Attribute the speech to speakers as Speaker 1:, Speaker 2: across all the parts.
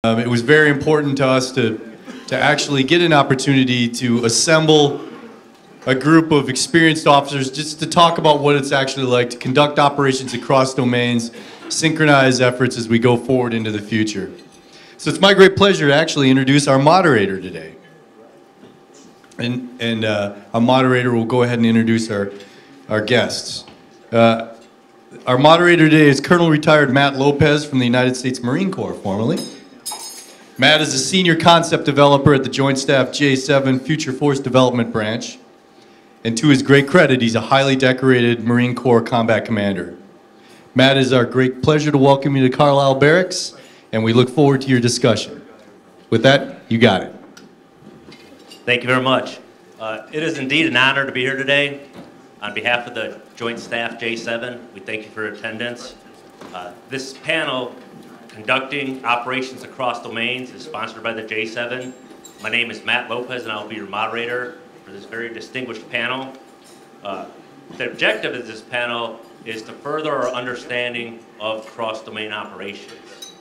Speaker 1: It was very important to us to actually get an opportunity to assemble a group of experienced officers just to talk about what it's actually like to conduct operations across domains, synchronize efforts as we go forward into the future. So it's my great pleasure to actually introduce our moderator today. And our moderator will go ahead and introduce our guests. Our moderator today is Colonel Retired Matt Lopez from the United States Marine Corps, formerly. Matt is a senior concept developer at the Joint Staff J7 Future Force Development Branch. And to his great credit, he's a highly decorated Marine Corps combat commander. Matt, it is our great pleasure to welcome you to Carlisle Barracks, and we look forward to your discussion. With that, you got it.
Speaker 2: Thank you very much. It is indeed an honor to be here today. On behalf of the Joint Staff J7, we thank you for your attendance. This panel, Conducting Operations Across Domains, is sponsored by the J7. My name is Matt Lopez, and I'll be your moderator for this very distinguished panel. The objective of this panel is to further our understanding of cross-domain operations.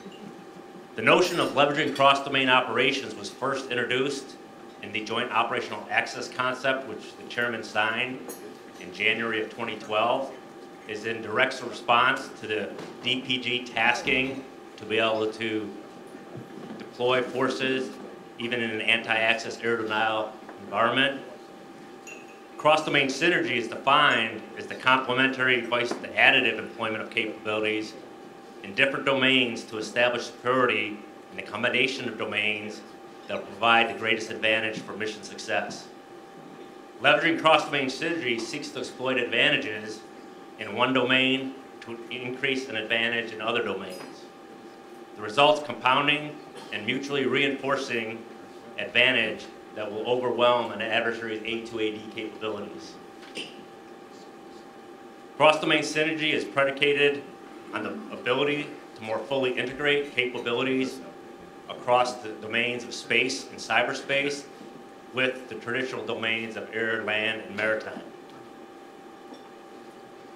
Speaker 2: The notion of leveraging cross-domain operations was first introduced in the Joint Operational Access concept, which the chairman signed in January of 2012, is in direct response to the DPG tasking to be able to deploy forces even in an anti-access air denial environment. Cross-domain synergy is defined as the complementary, vice the additive employment of capabilities in different domains to establish security in the combination of domains that will provide the greatest advantage for mission success. Leveraging cross-domain synergy seeks to exploit advantages in one domain to increase an advantage in other domains. The results compounding and mutually reinforcing advantage that will overwhelm an adversary's A2AD capabilities. Cross-domain synergy is predicated on the ability to more fully integrate capabilities across the domains of space and cyberspace with the traditional domains of air, land, and maritime.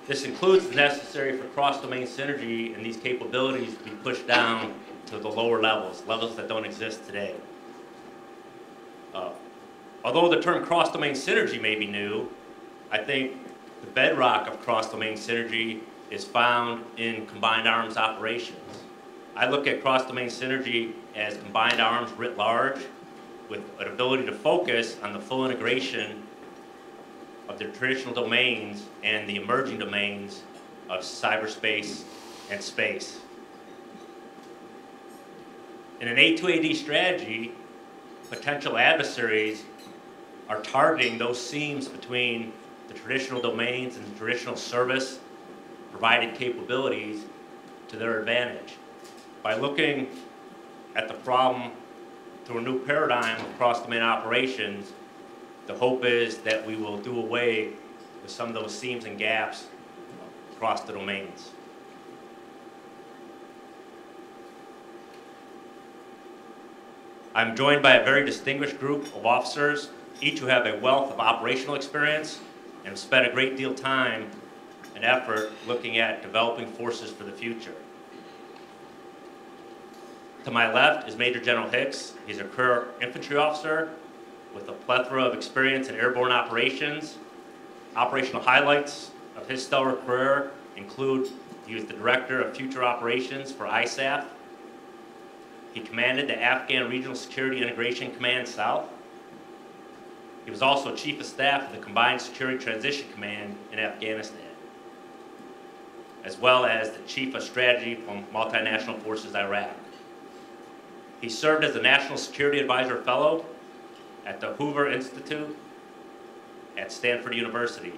Speaker 2: This includes the necessary for cross-domain synergy and these capabilities to be pushed down to the lower levels that don't exist today. Although the term cross-domain synergy may be new, I think the bedrock of cross-domain synergy is found in combined arms operations. I look at cross-domain synergy as combined arms writ large, with an ability to focus on the full integration of the traditional domains and the emerging domains of cyberspace and space. In an A2AD strategy, potential adversaries are targeting those seams between the traditional domains and the traditional service provided capabilities to their advantage. By looking at the problem through a new paradigm of cross-domain operations, the hope is that we will do away with some of those seams and gaps across the domains. I'm joined by a very distinguished group of officers, each who have a wealth of operational experience and have spent a great deal of time and effort looking at developing forces for the future. To my left is Major General Hicks. He's a career infantry officer with a plethora of experience in airborne operations. Operational highlights of his stellar career include he was the Director of Future Operations for ISAF. He commanded the Afghan Regional Security Integration Command South. He was also Chief of Staff of the Combined Security Transition Command in Afghanistan, as well as the Chief of Strategy for Multinational Forces Iraq. He served as a National Security Advisor Fellow at the Hoover Institute at Stanford University.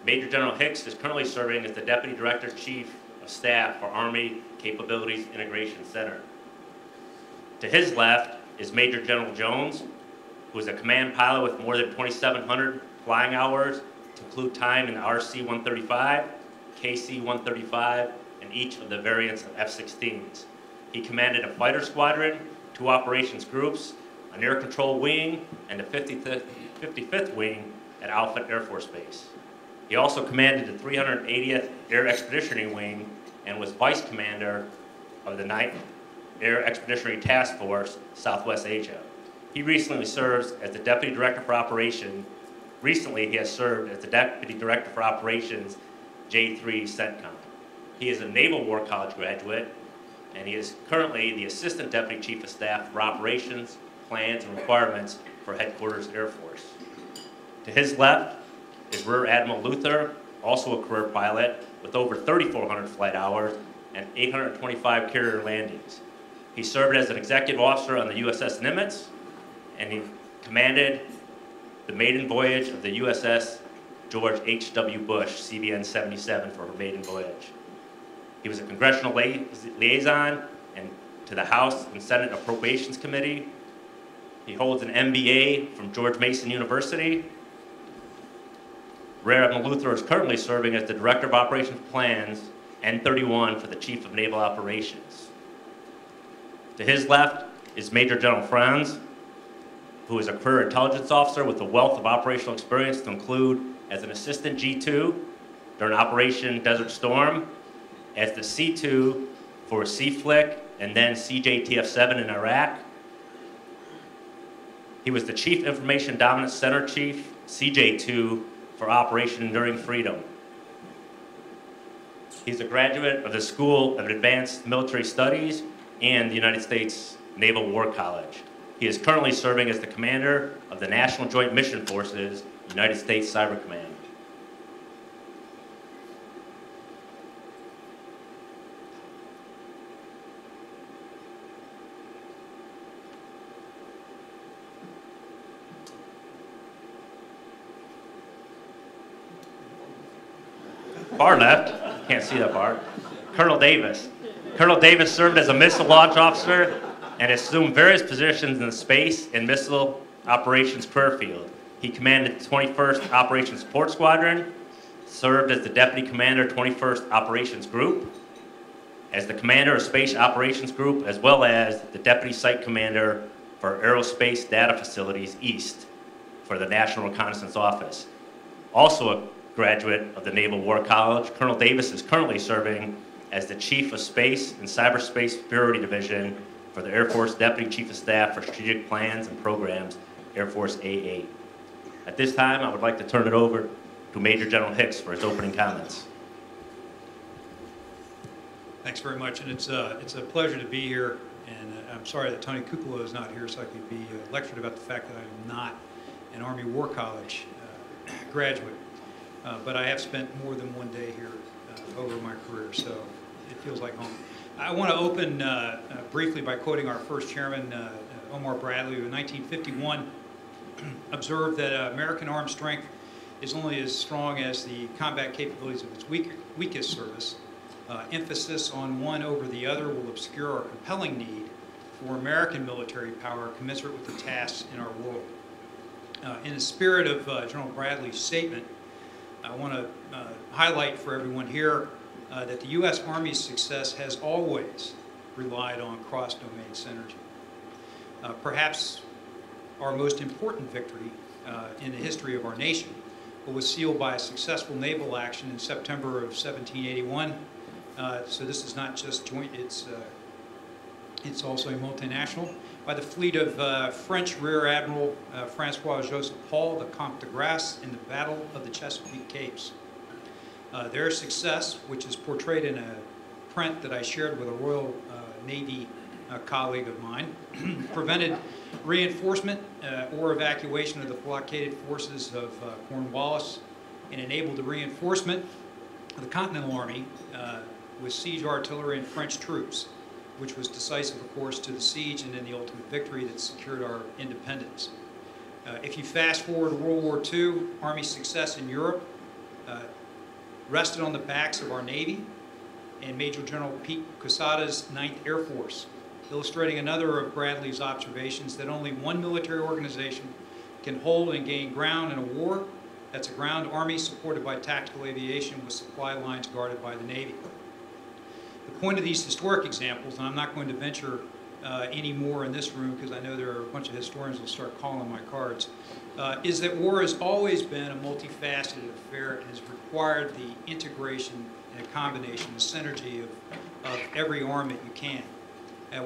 Speaker 2: Major General Hicks is currently serving as the Deputy Director Chief of Staff for Army Capabilities Integration Center. To his left is Major General Jones, who is a command pilot with more than 2,700 flying hours, to include time in the RC-135, KC-135, and each of the variants of F-16s. He commanded a fighter squadron, 2 operations groups, an air control wing, and a 55th wing at Alpha Air Force Base. He also commanded the 380th Air Expeditionary Wing and was vice commander of the 9th Air Expeditionary Task Force, Southwest Asia. He recently serves as the Deputy Director for Operations. Recently, he has served as the Deputy Director for Operations, J3 CENTCOM. He is a Naval War College graduate, and he is currently the Assistant Deputy Chief of Staff for Operations, Plans, and Requirements for Headquarters Air Force. To his left is Rear Admiral Luther, also a career pilot with over 3,400 flight hours and 825 carrier landings. He served as an executive officer on the USS Nimitz, and he commanded the maiden voyage of the USS George H.W. Bush, CVN 77, for her maiden voyage. He was a congressional liaison and to the House and Senate Appropriations Committee. He holds an MBA from George Mason University. Rear Admiral Luther is currently serving as the Director of Operations Plans, N31, for the Chief of Naval Operations. To his left is Major General Franz, who is a career intelligence officer with a wealth of operational experience to include as an Assistant G2 during Operation Desert Storm, as the C2 for CFLIC and then CJTF-7 in Iraq. He was the Chief Information Dominance Center Chief, CJ2, for Operation Enduring Freedom. He's a graduate of the School of Advanced Military Studies and the United States Naval War College. He is currently serving as the commander of the National Joint Mission Forces, United States Cyber Command. Far left, can't see that part, Colonel Davis. Colonel Davis served as a missile launch officer and assumed various positions in the Space and Missile Operations career field. He commanded the 21st Operations Support Squadron, served as the Deputy Commander, 21st Operations Group, as the Commander of Space Operations Group, as well as the Deputy Site Commander for Aerospace Data Facilities East for the National Reconnaissance Office. Also a graduate of the Naval War College, Colonel Davis is currently serving as the Chief of Space and Cyberspace Security Division for the Air Force Deputy Chief of Staff for Strategic Plans and Programs, Air Force A8. At this time, I would like to turn it over to Major General Hicks for his opening comments.
Speaker 3: Thanks very much, and it's a pleasure to be here. And I'm sorry that Tony Cupola is not here, so I could be lectured about the fact that I am not an Army War College graduate. But I have spent more than one day here over my career, so it feels like home. I want to open briefly by quoting our first chairman, Omar Bradley, who in 1951 observed that American armed strength is only as strong as the combat capabilities of its weakest service. Emphasis on one over the other will obscure our compelling need for American military power commensurate with the tasks in our world. In the spirit of General Bradley's statement, I want to highlight for everyone here that the U.S. Army's success has always relied on cross-domain synergy. Perhaps our most important victory in the history of our nation was sealed by a successful naval action in September of 1781. So this is not just joint, it's also a multinational, by the fleet of French Rear Admiral Francois-Joseph Paul, the Comte de Grasse, in the Battle of the Chesapeake Capes. Their success, which is portrayed in a print that I shared with a Royal Navy colleague of mine, prevented reinforcement or evacuation of the blockaded forces of Cornwallis and enabled the reinforcement of the Continental Army with siege artillery and French troops, which was decisive, of course, to the siege and then the ultimate victory that secured our independence. If you fast forward to World War II, Army success in Europe rested on the backs of our Navy and Major General Pete Quesada's 9th Air Force, illustrating another of Bradley's observations that only one military organization can hold and gain ground in a war. That's a ground army supported by tactical aviation with supply lines guarded by the Navy. The point of these historic examples, and I'm not going to venture any more in this room because I know there are a bunch of historians who will start calling my cards, is that war has always been a multifaceted affair and has required the integration and a combination, the synergy of every arm that you can.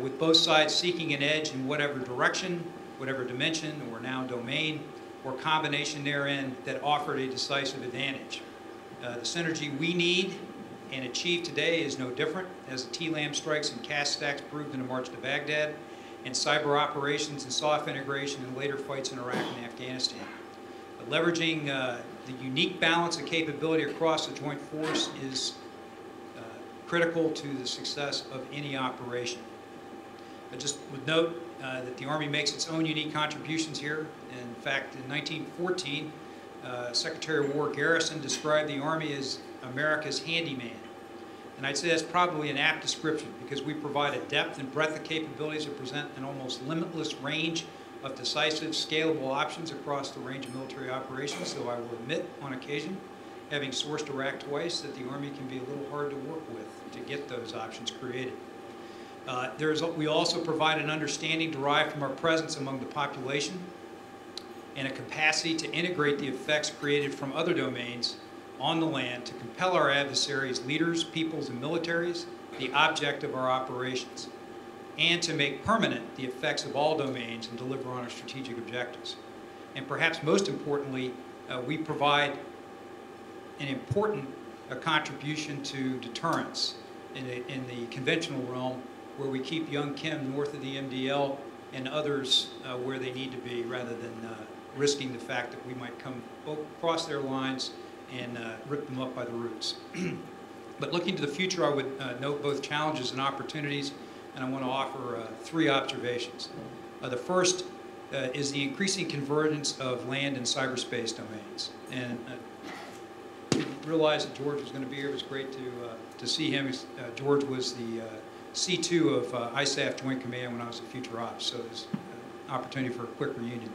Speaker 3: with both sides seeking an edge in whatever direction, whatever dimension, or now domain, or combination therein that offered a decisive advantage. The synergy we need and achieve today is no different, as the TLAM strikes and cast stacks proved in the March to Baghdad, and cyber operations and SOF integration in later fights in Iraq and Afghanistan. But leveraging the unique balance of capability across the joint force is critical to the success of any operation. I just would note that the Army makes its own unique contributions here. In fact, in 1914, Secretary of War Garrison described the Army as America's handyman. And I'd say that's probably an apt description, because we provide a depth and breadth of capabilities that present an almost limitless range of decisive, scalable options across the range of military operations. So I will admit, on occasion, having sourced Iraq twice, that the Army can be a little hard to work with to get those options created. We also provide an understanding derived from our presence among the population and a capacity to integrate the effects created from other domains on the land to compel our adversaries, leaders, peoples, and militaries, the object of our operations, and to make permanent the effects of all domains and deliver on our strategic objectives. And perhaps most importantly, we provide an important contribution to deterrence in the conventional realm, where we keep young Kim north of the MDL and others where they need to be, rather than risking the fact that we might come across their lines and rip them up by the roots. But looking to the future, I would note both challenges and opportunities, and I want to offer 3 observations. The first is the increasing convergence of land and cyberspace domains. And we realized that George was going to be here. It was great to see him. George was the C2 of ISAF Joint Command when I was a future ops, so it was an opportunity for a quick reunion.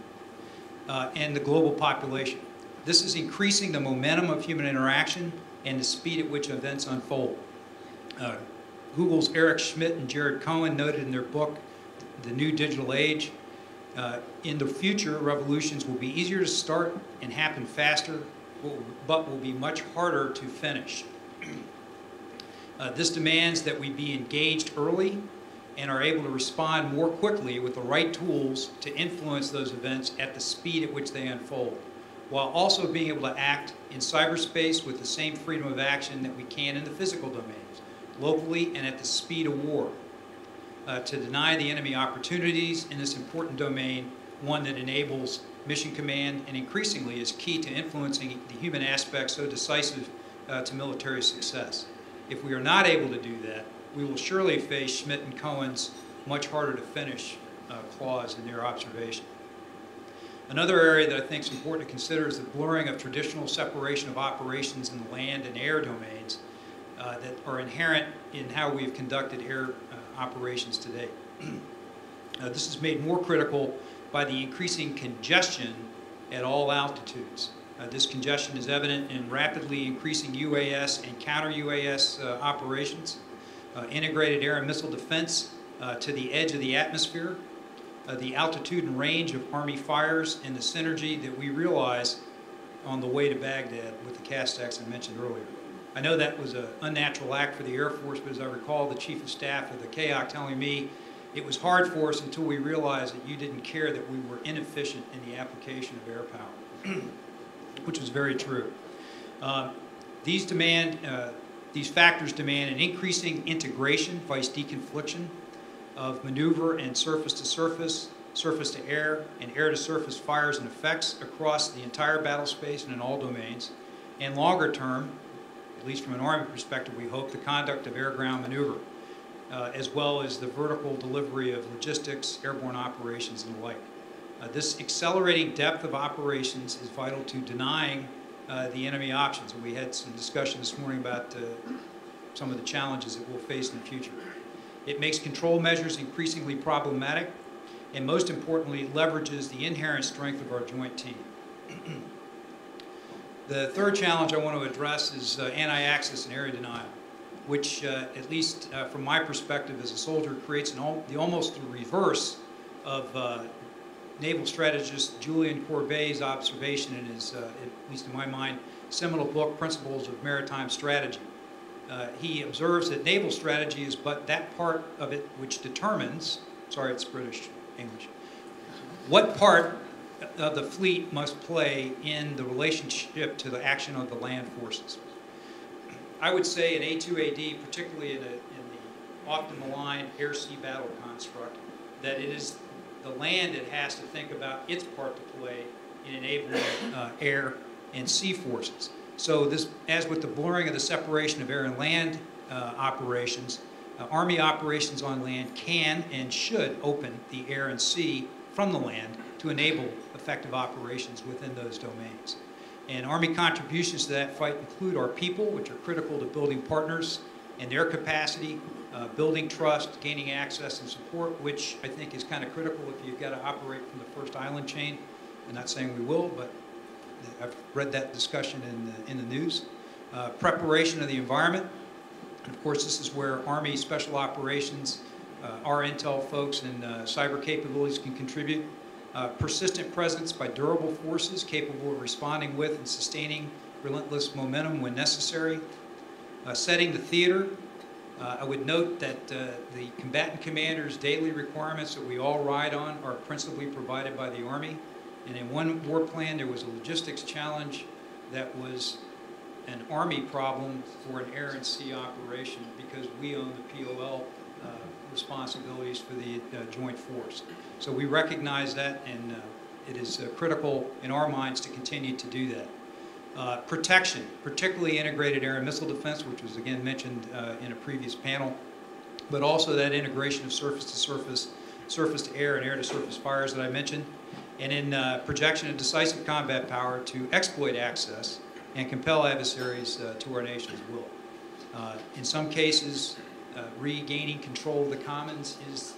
Speaker 3: And the global population. This is increasing the momentum of human interaction and the speed at which events unfold. Google's Eric Schmidt and Jared Cohen noted in their book, The New Digital Age, in the future, revolutions will be easier to start and happen faster, but will be much harder to finish. This demands that we be engaged early and are able to respond more quickly with the right tools to influence those events at the speed at which they unfold, while also being able to act in cyberspace with the same freedom of action that we can in the physical domains, locally and at the speed of war. To deny the enemy opportunities in this important domain, one that enables mission command and increasingly is key to influencing the human aspects so decisive to military success. If we are not able to do that, we will surely face Schmidt and Cohen's much harder to finish clause in their observation. Another area that I think is important to consider is the blurring of traditional separation of operations in the land and air domains that are inherent in how we've conducted air operations today. This is made more critical by the increasing congestion at all altitudes. This congestion is evident in rapidly increasing UAS and counter-UAS operations, integrated air and missile defense to the edge of the atmosphere, the altitude and range of Army fires, and the synergy that we realize on the way to Baghdad with the cast stacks I mentioned earlier. I know that was an unnatural act for the Air Force, but as I recall the Chief of Staff of the KOC telling me it was hard for us until we realized that you didn't care that we were inefficient in the application of air power, which was very true. These factors demand an increasing integration, vice deconfliction, of maneuver and surface-to-surface, surface-to-air, and air-to-surface fires and effects across the entire battle space and in all domains. And longer term, at least from an Army perspective, we hope the conduct of air-ground maneuver, as well as the vertical delivery of logistics, airborne operations, and the like. This accelerating depth of operations is vital to denying the enemy options. And we had some discussion this morning about some of the challenges that we'll face in the future. It makes control measures increasingly problematic, and most importantly, leverages the inherent strength of our joint team. The third challenge I want to address is anti-access and area denial, which, at least from my perspective as a soldier, creates the almost the reverse of naval strategist Julian Courbet's observation in his, at least in my mind, seminal book, Principles of Maritime Strategy. He observes that naval strategy is but that part of it which determines, sorry, it's British English, what part of the fleet must play in the relationship to the action of the land forces. I would say in A2AD, particularly in the often maligned air-sea battle construct, that it is the land that has to think about its part to play in enabling air and sea forces. So this, as with the blurring of the separation of air and land operations, Army operations on land can and should open the air and sea from the land to enable effective operations within those domains. And Army contributions to that fight include our people, which are critical to building partners and their capacity, building trust, gaining access and support, which I think is kind of critical if you've got to operate from the first island chain. I'm not saying we will, but I've read that discussion in the news. Preparation of the environment. And of course, this is where Army Special Operations, our intel folks, and cyber capabilities can contribute. Persistent presence by durable forces capable of responding with and sustaining relentless momentum when necessary. Setting the theater. I would note that the combatant commander's daily requirements that we all ride on are principally provided by the Army. And in one war plan, there was a logistics challenge that was an Army problem for an air and sea operation because we own the POL responsibilities for the joint force. So we recognize that, and it is critical in our minds to continue to do that. Protection, particularly integrated air and missile defense, which was again mentioned in a previous panel, but also that integration of surface to surface, surface to air, and air to surface fires that I mentioned, and in projection of decisive combat power to exploit access and compel adversaries to our nation's will. In some cases, regaining control of the commons is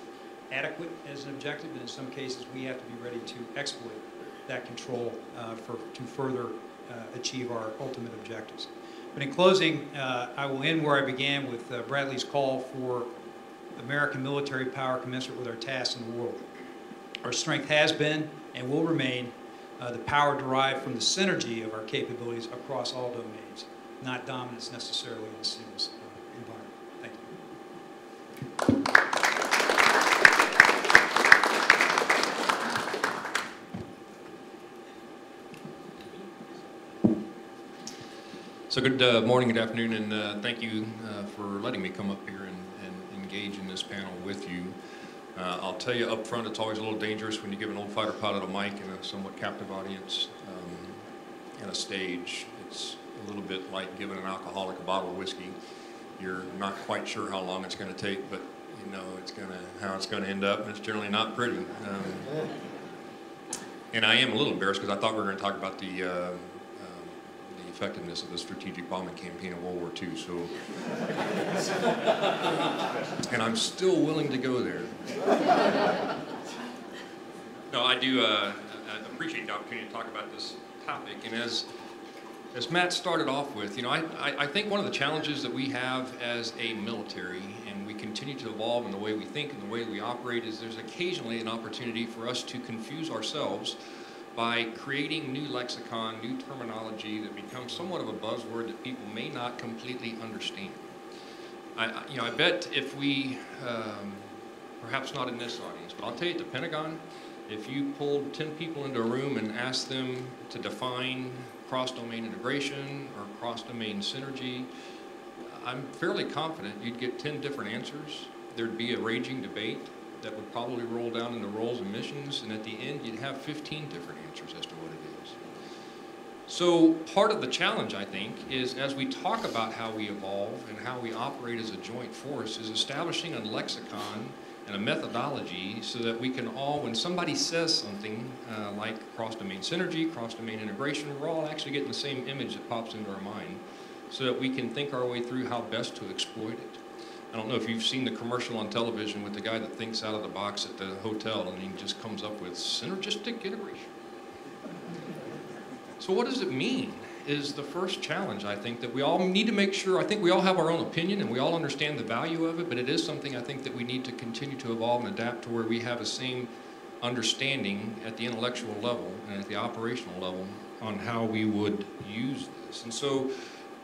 Speaker 3: adequate as an objective, and in some cases we have to be ready to exploit that control to further achieve our ultimate objectives. But in closing, I will end where I began with Bradley's call for American military power commensurate with our tasks in the world. Our strength has been and will remain the power derived from the synergy of our capabilities across all domains, not dominance necessarily in a single environment. Thank you.
Speaker 4: So good morning, good afternoon, and thank you for letting me come up here and engage in this panel with you. I'll tell you up front, it's always a little dangerous when you give an old fighter pilot a mic and a somewhat captive audience and a stage. It's a little bit like giving an alcoholic a bottle of whiskey. You're not quite sure how long it's going to take, but you know how it's going to end up, and it's generally not pretty. And I am a little embarrassed because I thought we were going to talk about the effectiveness of the strategic bombing campaign in World War II. So, and I'm still willing to go there. No, I do I appreciate the opportunity to talk about this topic. And as Matt started off with, you know, I think one of the challenges that we have as a military, and we continue to evolve in the way we think and the way we operate, is there's occasionally an opportunity for us to confuse ourselves by creating new lexicon, new terminology that becomes somewhat of a buzzword that people may not completely understand. I bet if we, perhaps not in this audience, but I'll tell you at the Pentagon, if you pulled 10 people into a room and asked them to define cross-domain integration or cross-domain synergy, I'm fairly confident you'd get 10 different answers. There'd be a raging debate that would probably roll down into roles and missions, and at the end you'd have 15 different answers as to what it is. So part of the challenge, I think, is as we talk about how we evolve and how we operate as a joint force, is establishing a lexicon and a methodology so that we can all, when somebody says something like cross-domain synergy, cross-domain integration, we're all actually getting the same image that pops into our mind so that we can think our way through how best to exploit it. I don't know if you've seen the commercial on television with the guy that thinks out of the box at the hotel and he just comes up with synergistic integration. So what does it mean is the first challenge, I think, that we all need to make sure. I think we all have our own opinion and we all understand the value of it, but it is something I think that we need to continue to evolve and adapt to where we have the same understanding at the intellectual level and at the operational level on how we would use this. And so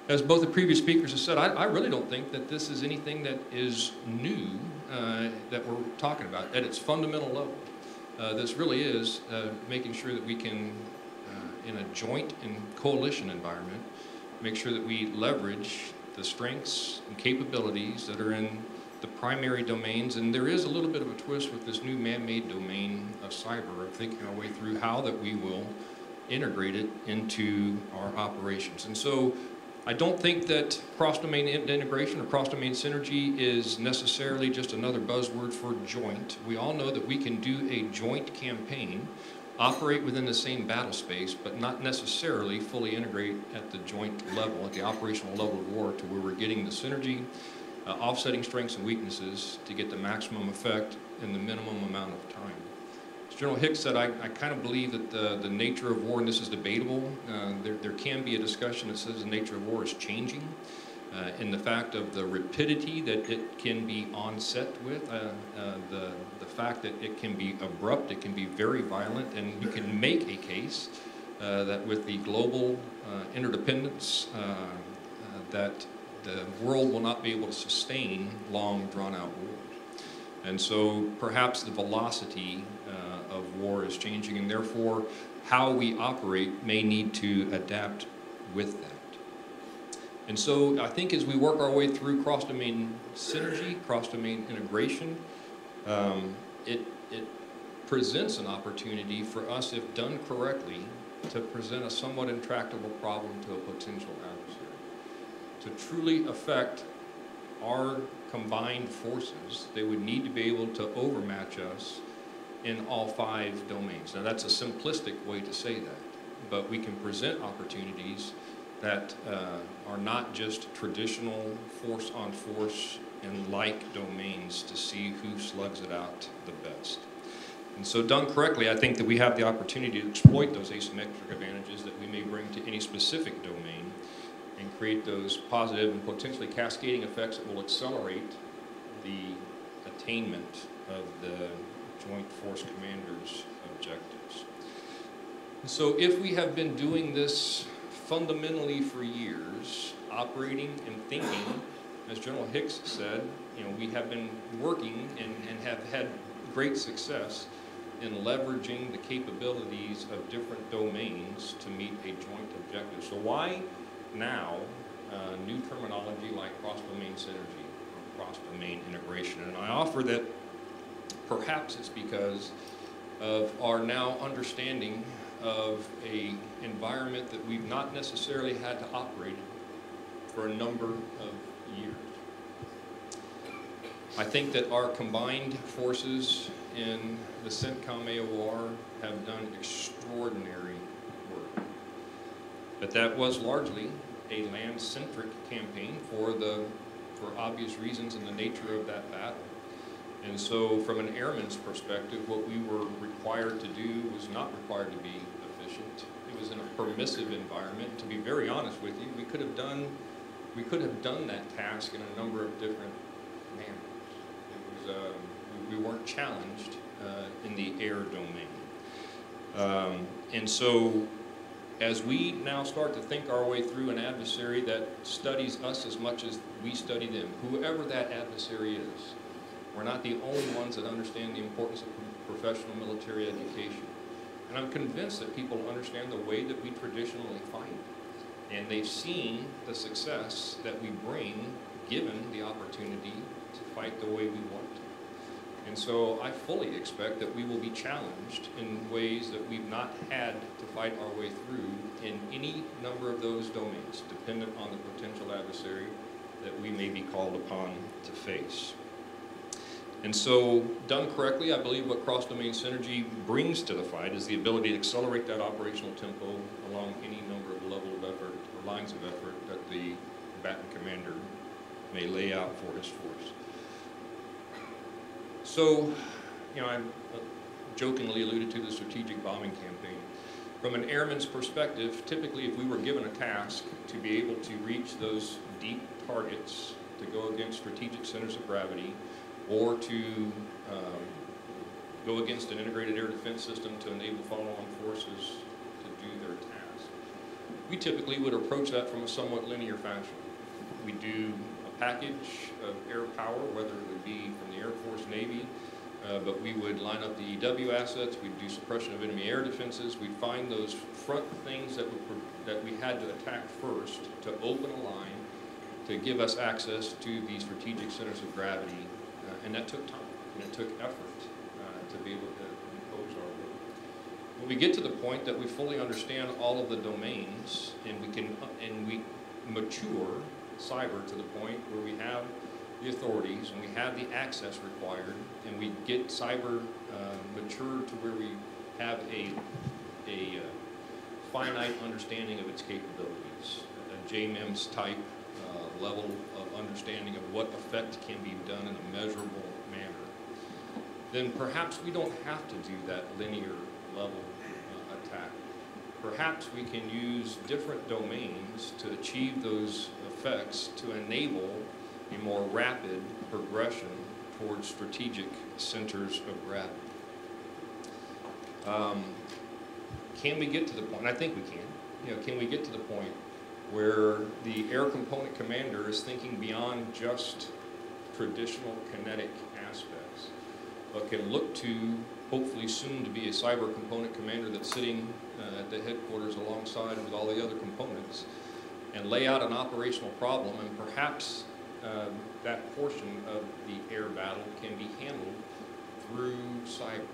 Speaker 4: as both the previous speakers have said, I really don't think that this is anything that is new that we're talking about at its fundamental level. This really is making sure that we can, in a joint and coalition environment, make sure that we leverage the strengths and capabilities that are in the primary domains. And there is a little bit of a twist with this new man-made domain of cyber, of thinking our way through how that we will integrate it into our operations. And so I don't think that cross-domain integration or cross-domain synergy is necessarily just another buzzword for joint. We all know that we can do a joint campaign, operate within the same battle space, but not necessarily fully integrate at the joint level, at the operational level of war, to where we're getting the synergy, offsetting strengths and weaknesses to get the maximum effect in the minimum amount of time. As General Hicks said, I kind of believe that the nature of war, and this is debatable, there can be a discussion that says the nature of war is changing in the fact of the rapidity that it can be onset with, the fact that it can be abrupt, it can be very violent, and you can make a case that with the global interdependence that the world will not be able to sustain long drawn-out wars. And so perhaps the velocity of war is changing, and therefore how we operate may need to adapt with that. And so I think as we work our way through cross-domain synergy, cross-domain integration, it presents an opportunity for us, if done correctly, to present a somewhat intractable problem to a potential adversary. To truly affect our combined forces, they would need to be able to overmatch us in all 5 domains. Now that's a simplistic way to say that, but we can present opportunities that are not just traditional force-on-force and like domains to see who slugs it out the best. And so done correctly, I think that we have the opportunity to exploit those asymmetric advantages that we may bring to any specific domain and create those positive and potentially cascading effects that will accelerate the attainment of the Joint Force Commander's objectives. And so if we have been doing this fundamentally for years, operating and thinking, as General Hicks said, we have been working and have had great success in leveraging the capabilities of different domains to meet a joint objective. So why now new terminology like cross-domain synergy or cross-domain integration? And I offer that perhaps it's because of our now understanding of an environment that we've not necessarily had to operate for a number of years. I think that our combined forces in the CENTCOM AOR have done extraordinary work. But that was largely a land-centric campaign for obvious reasons in the nature of that battle. And so from an airman's perspective, what we were required to do was not required to be efficient. It was in a permissive environment. To be very honest with you, we could have done that task in a number of different manners. It was, we weren't challenged in the air domain. And so as we now start to think our way through an adversary that studies us as much as we study them, whoever that adversary is, we're not the only ones that understand the importance of professional military education. And I'm convinced that people understand the way that we traditionally fight. And they've seen the success that we bring given the opportunity to fight the way we want to. And so I fully expect that we will be challenged in ways that we've not had to fight our way through in any number of those domains, dependent on the potential adversary that we may be called upon to face. And so, done correctly, I believe what cross-domain synergy brings to the fight is the ability to accelerate that operational tempo along any number of level of effort or lines of effort that the combatant commander may lay out for his force. So, I jokingly alluded to the strategic bombing campaign. From an airman's perspective, typically if we were given a task to be able to reach those deep targets, to go against strategic centers of gravity, or to go against an integrated air defense system to enable follow-on forces to do their task, we typically would approach that from a somewhat linear fashion. We do a package of air power, whether it would be from the Air Force, Navy, but we would line up the EW assets, we'd do suppression of enemy air defenses, we'd find those front things that we had to attack first to open a line to give us access to the strategic centers of gravity, and that took time, and it took effort to be able to impose our will. When we get to the point that we fully understand all of the domains, and we mature cyber to the point where we have the authorities and we have the access required, and we get cyber matured to where we have a finite understanding of its capabilities, a JMIMS type level of understanding of what effect can be done in a measurable manner, then perhaps we don't have to do that linear level attack. Perhaps we can use different domains to achieve those effects to enable a more rapid progression towards strategic centers of gravity. Can we get to the point, and I think we can, can we get to the point where the air component commander is thinking beyond just traditional kinetic aspects, but can look to hopefully soon to be a cyber component commander that's sitting at the headquarters alongside with all the other components and lay out an operational problem, and perhaps that portion of the air battle can be handled through cyber.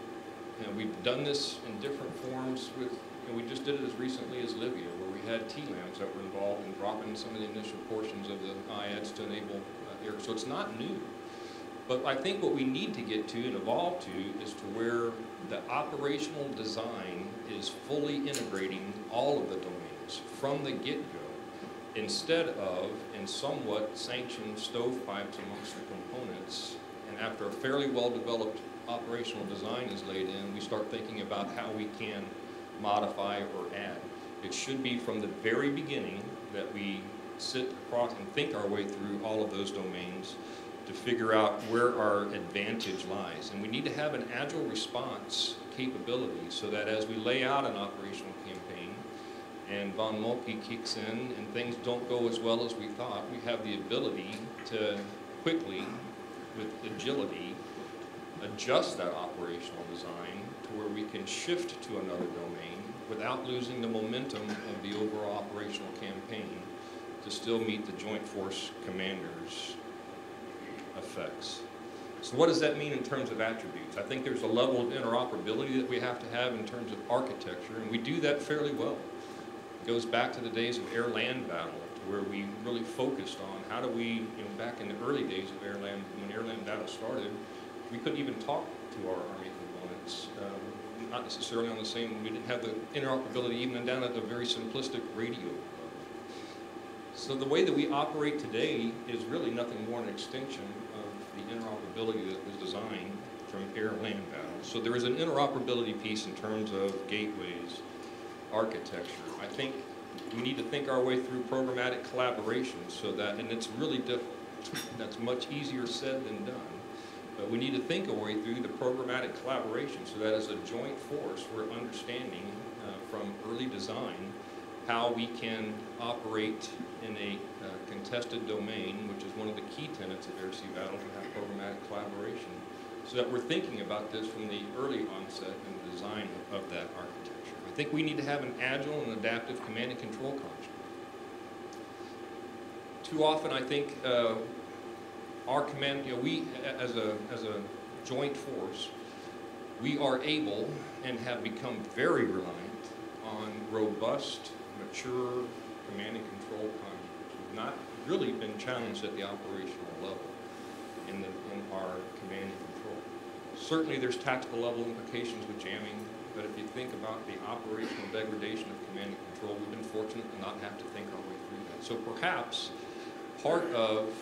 Speaker 4: And we've done this in different forms with, we just did it as recently as Libya, where we had TLAMs that were involved in dropping some of the initial portions of the IADs to enable air. So it's not new. But I think what we need to get to and evolve to is to where the operational design is fully integrating all of the domains from the get-go, instead of in somewhat sanctioned stovepipes amongst the components. And after a fairly well-developed operational design is laid in, we start thinking about how we can modify or add. It should be from the very beginning that we sit across and think our way through all of those domains to figure out where our advantage lies. And we need to have an agile response capability so that as we lay out an operational campaign and von Moltke kicks in and things don't go as well as we thought, we have the ability to quickly, with agility, adjust that operational design to where we can shift to another domain without losing the momentum of the overall operational campaign to still meet the Joint Force Commander's effects. So what does that mean in terms of attributes? I think there's a level of interoperability that we have to have in terms of architecture, and we do that fairly well. It goes back to the days of air-land battle, to where we really focused on how do we, back in the early days of air-land, when air-land battle started, we couldn't even talk to our Army components, not necessarily on the same, we didn't have the interoperability even down at the very simplistic radio level. So the way that we operate today is really nothing more an extension of the interoperability that was designed from air-land battle. So there is an interoperability piece in terms of gateways, architecture. I think we need to think our way through programmatic collaboration so that, and it's really difficult, that's much easier said than done. But we need to think our way through the programmatic collaboration so that as a joint force, we're understanding from early design how we can operate in a contested domain, which is one of the key tenets of air-sea battle, to have programmatic collaboration, so that we're thinking about this from the early onset and the design of that architecture. I think we need to have an agile and adaptive command and control construct. Too often, I think, our command, we as a joint force, we are able and have become very reliant on robust, mature command and control constructs. We've not really been challenged at the operational level in our command and control. Certainly there's tactical level implications with jamming, but if you think about the operational degradation of command and control, we've been fortunate to not have to think our way through that. So perhaps part of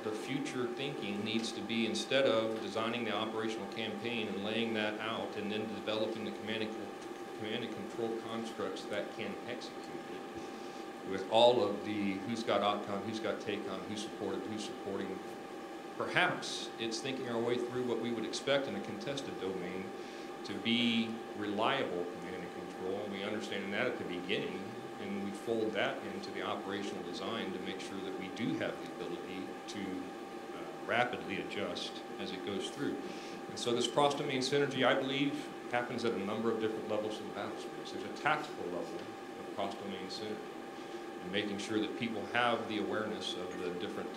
Speaker 4: the future thinking needs to be, instead of designing the operational campaign and laying that out and then developing the command and control constructs that can execute it with all of the who's got OPCON, who's got TACON, who's supported, who's supporting. Perhaps it's thinking our way through what we would expect in a contested domain to be reliable command and control, and we understand that at the beginning and we fold that into the operational design to make sure that we do have the ability to rapidly adjust as it goes through. And so this cross-domain synergy, I believe, happens at a number of different levels of the battle space. There's a tactical level of cross-domain synergy, and making sure that people have the awareness of the different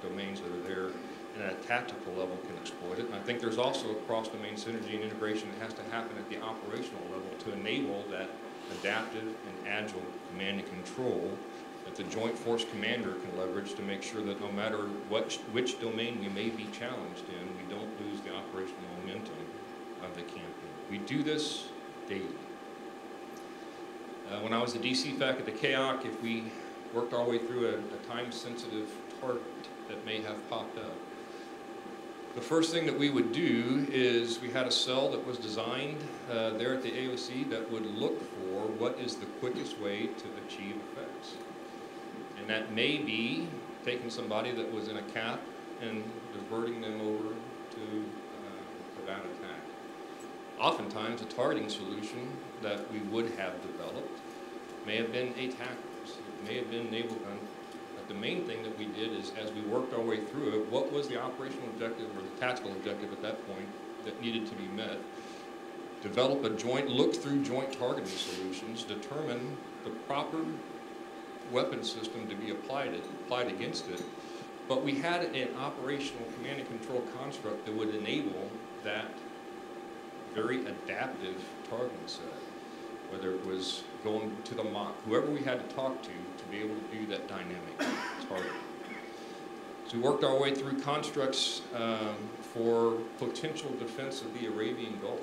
Speaker 4: domains that are there, and at a tactical level can exploit it. And I think there's also a cross-domain synergy and integration that has to happen at the operational level to enable that adaptive and agile command and control that the Joint Force Commander can leverage to make sure that no matter which domain we may be challenged in, we don't lose the operational momentum of the campaign. We do this daily. When I was the DC FAC at the KAOC, if we worked our way through a time-sensitive target that may have popped up, the first thing that we would do is we had a cell that was designed there at the AOC that would look for what is the quickest way to achieve effects. And that may be taking somebody that was in a cap and diverting them over to that attack. Oftentimes, a targeting solution that we would have developed may have been ATACMS, it may have been naval gun. But the main thing that we did is, as we worked our way through it, what was the operational objective or the tactical objective at that point that needed to be met? Develop a joint, look through joint targeting solutions, determine the proper weapon system to be applied against it. But we had an operational command and control construct that would enable that very adaptive targeting set, whether it was going to the MOC, whoever we had to talk to be able to do that dynamic targeting. So we worked our way through constructs for potential defense of the Arabian Gulf.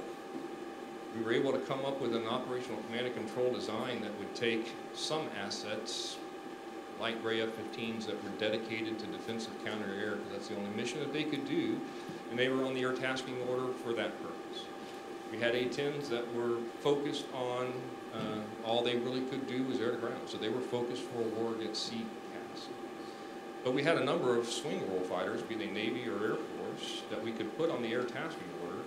Speaker 4: We were able to come up with an operational command and control design that would take some assets, light gray F-15s that were dedicated to defensive counter-air, because that's the only mission that they could do, and they were on the air tasking order for that purpose. We had A-10s that were focused on, all they really could do was air to ground, so they were focused for a war against sea cats. But we had a number of swing roll fighters, be they Navy or Air Force, that we could put on the air tasking order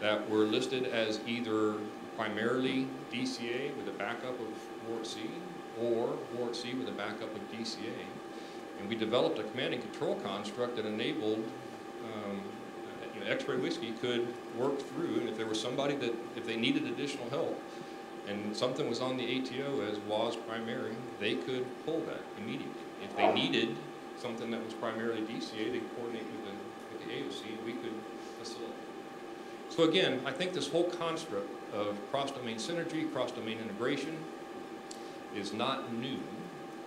Speaker 4: that were listed as either primarily DCA with a backup of War at Sea, or War at Sea with a backup of DCA. And we developed a command and control construct that enabled X-Ray Whiskey could work through, and if there was somebody that, if they needed additional help, and something was on the ATO as WAS primary, they could pull that immediately. If they needed something that was primarily DCA, they'd coordinate with the AOC, and we could facilitate. So again, I think this whole construct of cross-domain synergy, cross-domain integration is not new.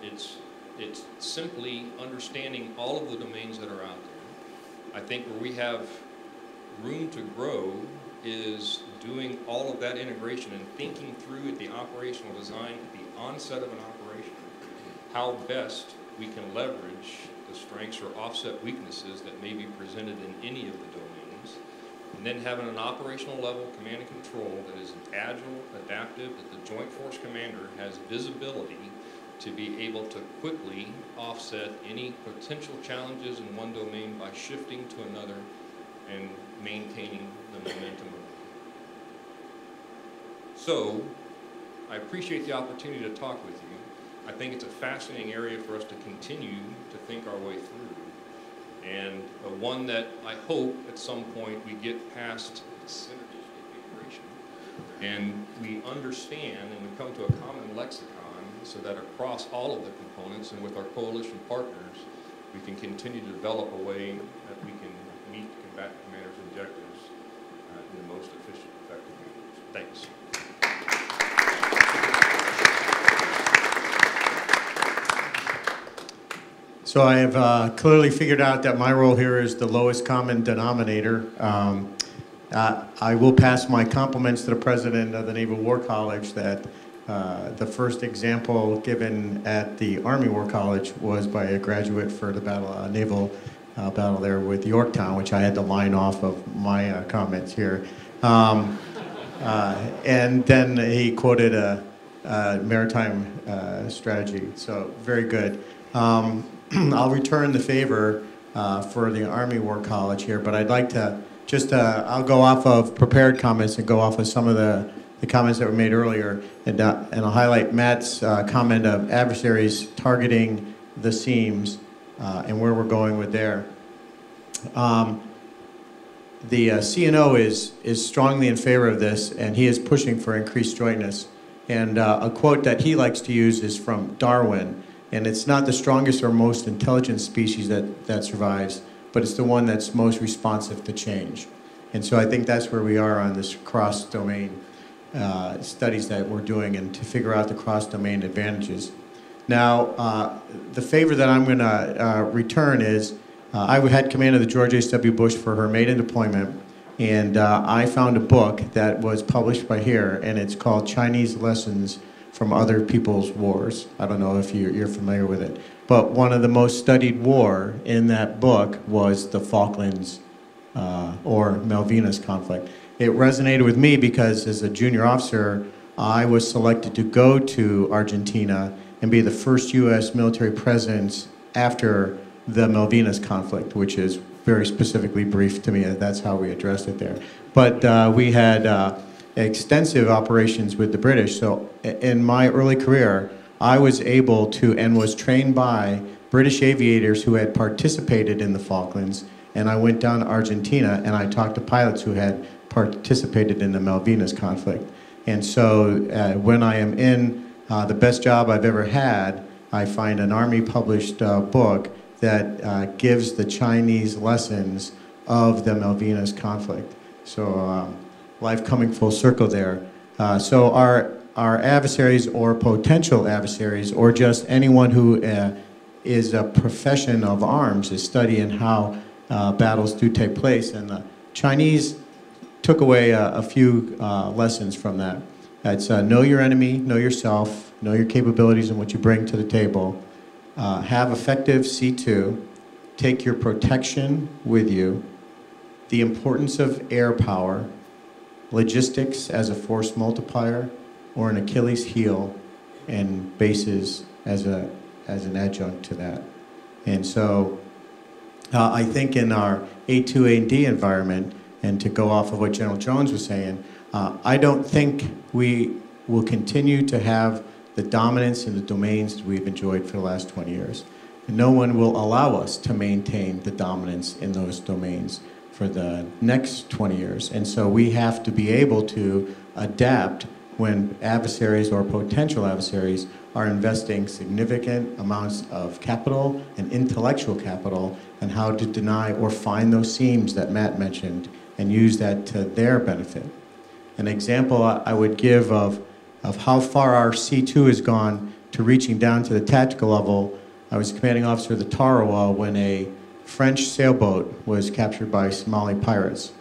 Speaker 4: It's simply understanding all of the domains that are out there. I think where we have room to grow is doing all of that integration and thinking through at the operational design, at the onset of an operation, how best we can leverage the strengths or offset weaknesses that may be presented in any of the domains, and then having an operational level command and control that is agile, adaptive, that the Joint Force Commander has visibility to be able to quickly offset any potential challenges in one domain by shifting to another and maintaining the momentum. So, I appreciate the opportunity to talk with you. I think it's a fascinating area for us to continue to think our way through, and one that I hope at some point we get past synergy integration, and we understand and we come to a common lexicon so that across all of the components and with our coalition partners, we can continue to develop a way that we can meet combatant commanders' objectives in the most efficient, effective manner. Thanks.
Speaker 5: So I have clearly figured out that my role here is the lowest common denominator. I will pass my compliments to the president of the Naval War College that the first example given at the Army War College was by a graduate for the naval battle there with Yorktown, which I had to line off of my comments here. And then he quoted a maritime strategy, so very good. I'll return the favor for the Army War College here, but I'd like to just, I'll go off of prepared comments and go off of some of the the comments that were made earlier, and I'll highlight Matt's comment of adversaries targeting the seams and where we're going with there. The CNO is strongly in favor of this, and he is pushing for increased jointness. And a quote that he likes to use is from Darwin, and it's not the strongest or most intelligent species that survives, but it's the one that's most responsive to change. And so I think that's where we are on this cross-domain studies that we're doing, and to figure out the cross-domain advantages. Now, the favor that I'm going to return is, I had command of the George H.W. Bush for her maiden deployment, and I found a book that was published by here, and it's called Chinese Lessons from Other People's Wars. I don't know if you're familiar with it, but one of the most studied war in that book was the Falklands or Malvinas conflict. It resonated with me because as a junior officer, I was selected to go to Argentina and be the first U.S. military presence after the Malvinas conflict, which is very specifically briefed to me. That's how we addressed it there. But we had extensive operations with the British. So in my early career, I was able to and was trained by British aviators who had participated in the Falklands. And I went down to Argentina and I talked to pilots who had participated in the Malvinas conflict. And so when I am in the best job I've ever had, I find an Army-published book that gives the Chinese lessons of the Malvinas conflict. So life coming full circle there. So our adversaries or potential adversaries, or just anyone who is a profession of arms, is studying how battles do take place. And the Chinese took away a few lessons from that. It's know your enemy, know yourself, know your capabilities and what you bring to the table. Have effective C2, take your protection with you, the importance of air power, logistics as a force multiplier, or an Achilles heel, and bases as an adjunct to that. And so I think in our A2A&D environment, and to go off of what General Jones was saying, I don't think we will continue to have the dominance in the domains that we've enjoyed for the last 20 years. And no one will allow us to maintain the dominance in those domains for the next 20 years. And so we have to be able to adapt when adversaries or potential adversaries are investing significant amounts of capital and intellectual capital and how to deny or find those seams that Matt mentioned and use that to their benefit. An example I would give of how far our C2 has gone to reaching down to the tactical level. I was commanding officer of the Tarawa when a French sailboat was captured by Somali pirates.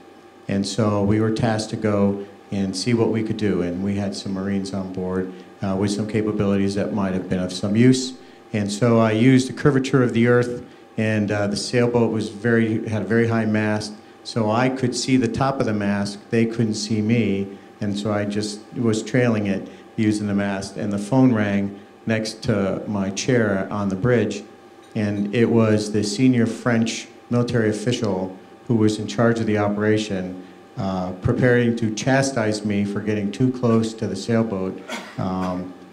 Speaker 5: And so we were tasked to go and see what we could do. And we had some Marines on board with some capabilities that might have been of some use. And so I used the curvature of the earth, and the sailboat was had a very high mast. So I could see the top of the mast, they couldn't see me. And so I just was trailing it using the mast, and the phone rang next to my chair on the bridge, and it was the senior French military official who was in charge of the operation, preparing to chastise me for getting too close to the sailboat,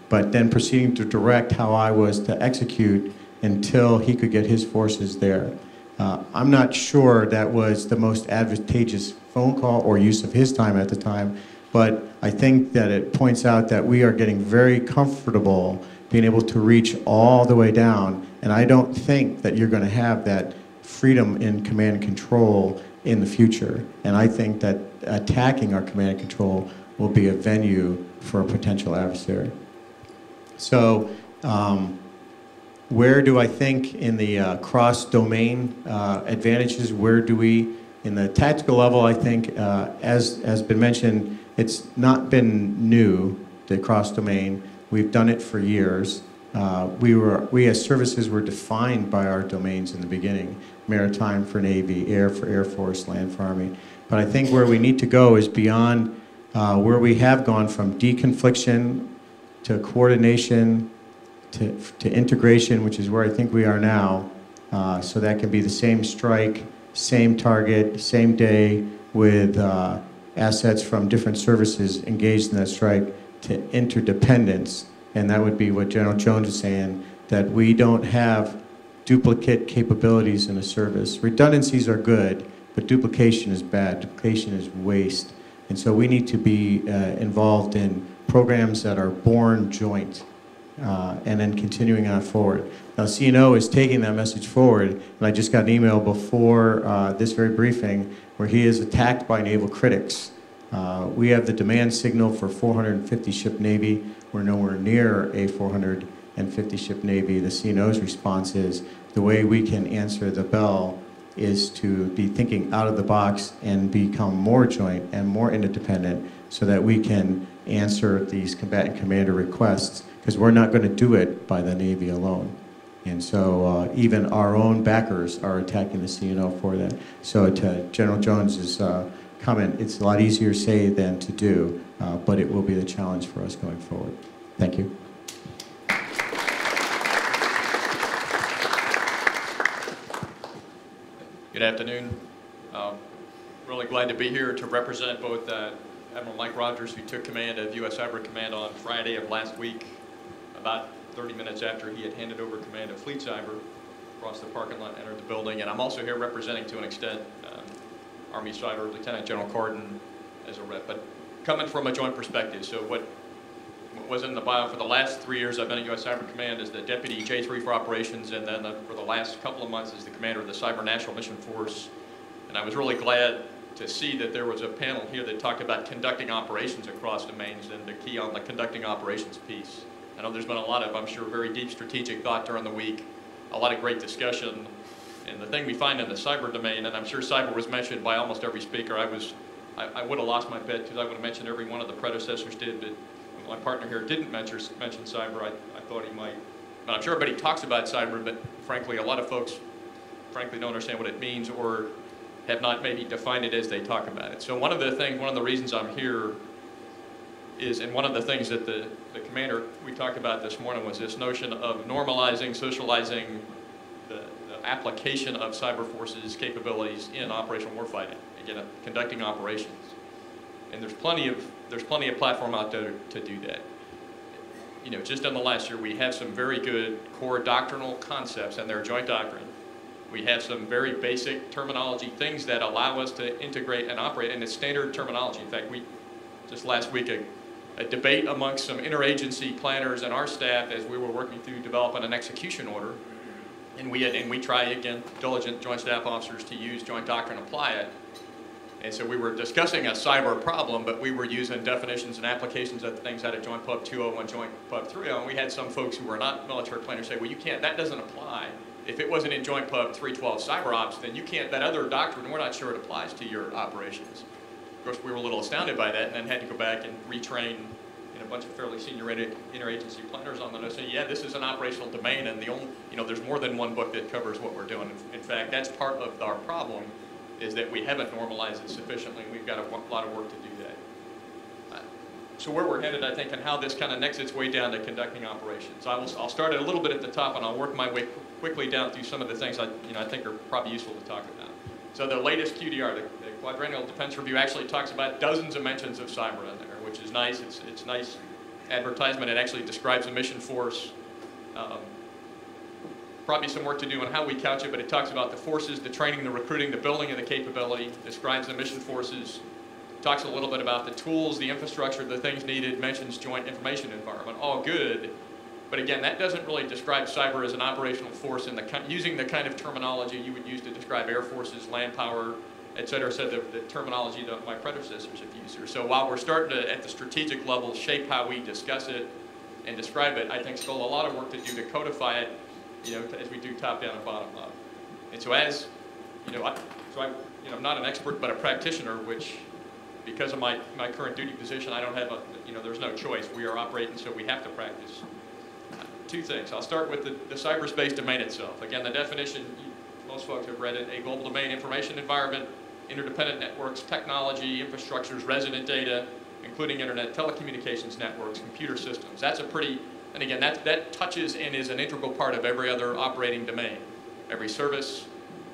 Speaker 5: but then proceeding to direct how I was to execute until he could get his forces there. I'm not sure that was the most advantageous phone call or use of his time at the time, but I think that it points out that we are getting very comfortable being able to reach all the way down, and I don't think that you're going to have that freedom in command and control in the future. And I think that attacking our command and control will be a venue for a potential adversary. So where do I think in the cross-domain advantages, where do we, in the tactical level, I think, as has been mentioned, it's not been new, the cross-domain. We've done it for years. We as services were defined by our domains in the beginning. Maritime for Navy, air for Air Force, land for Army. But I think where we need to go is beyond where we have gone from deconfliction to coordination to integration, which is where I think we are now. So that can be the same strike, same target, same day with assets from different services engaged in that strike to interdependence. And that would be what General Jones is saying, that we don't have duplicate capabilities in a service. Redundancies are good, but duplication is bad. Duplication is waste. And so we need to be involved in programs that are born joint and then continuing on forward. Now, CNO is taking that message forward, and I just got an email before this very briefing where he is attacked by naval critics. We have the demand signal for 450 ship Navy. We're nowhere near a 450 ship Navy. The CNO's response is the way we can answer the bell is to be thinking out of the box and become more joint and more interdependent so that we can answer these combatant commander requests, because we're not going to do it by the Navy alone. And so even our own backers are attacking the CNO for that. So to General Jones's comment, it's a lot easier to say than to do, but it will be the challenge for us going forward. Thank you.
Speaker 6: Good afternoon. Really glad to be here to represent both Admiral Mike Rogers, who took command of U.S. Cyber Command on Friday of last week, about 30 minutes after he had handed over command of Fleet Cyber, across the parking lot, entered the building. And I'm also here representing, to an extent, Army Cyber Lieutenant General Cardin as a rep, but coming from a joint perspective. So what was in the bio for the last 3 years I've been at U.S. Cyber Command as the Deputy J3 for Operations, and then for the last couple of months as the Commander of the Cyber National Mission Force. And I was really glad to see that there was a panel here that talked about conducting operations across domains and the key on the conducting operations piece. I know there's been a lot of, I'm sure, very deep strategic thought during the week, a lot of great discussion. And the thing we find in the cyber domain, and I'm sure cyber was mentioned by almost every speaker, I would have lost my bet because I would have mentioned every one of the predecessors did, but my partner here didn't mention cyber. I thought he might. But I'm sure everybody talks about cyber, but frankly, a lot of folks, frankly, don't understand what it means or have not maybe defined it as they talk about it. So one of the reasons I'm here is, and one of the things that the commander we talked about this morning was this notion of normalizing, socializing the application of cyber forces capabilities in operational warfighting, again, conducting operations. And there's plenty of platform out there to do that. You know, just in the last year, we have some very good core doctrinal concepts and their joint doctrine. We have some very basic terminology, things that allow us to integrate and operate in a standard terminology. In fact, just last week, a debate amongst some interagency planners and our staff as we were working through developing an execution order. And we try, again, diligent joint staff officers to use joint doctrine, apply it. And so we were discussing a cyber problem, but we were using definitions and applications of things out of Joint Pub 201, Joint Pub 301. And we had some folks who were not military planners say, well, you can't, that doesn't apply. If it wasn't in Joint Pub 312 Cyber Ops, then you can't, that other doctrine, we're not sure it applies to your operations. Of course, we were a little astounded by that and then had to go back and retrain a bunch of fairly senior interagency planners on the notion, yeah, this is an operational domain, and there's more than one book that covers what we're doing. In fact, that's part of our problem, is that we haven't normalized it sufficiently, and we've got a lot of work to do that. So where we're headed, I think, and how this kind of necks its way down to conducting operations. I'll start a little bit at the top, and I'll work my way quickly down through some of the things I think are probably useful to talk about. So the latest QDR, the Quadrennial Defense Review, actually talks about dozens of mentions of cyber in there, which is nice. It's nice advertisement. It actually describes the mission force. Probably some work to do on how we couch it, but it talks about the forces, the training, the recruiting, the building of the capability, describes the mission forces, talks a little bit about the tools, the infrastructure, the things needed, mentions joint information environment, all good. But again, that doesn't really describe cyber as an operational force in using the kind of terminology you would use to describe air forces, land power, et cetera, the terminology that my predecessors have used here. So while we're starting to, at the strategic level, shape how we discuss it and describe it, I think still a lot of work to do to codify it, as we do top down and bottom up. And so I'm not an expert, but a practitioner, which, because of my current duty position, I don't have there's no choice. We are operating, so we have to practice. Two things. I'll start with the cyberspace domain itself. Again, the definition, most folks have read it, a global domain information environment, interdependent networks, technology, infrastructures, resident data, including internet, telecommunications networks, computer systems. That's a pretty, and again, that touches and is an integral part of every other operating domain. Every service,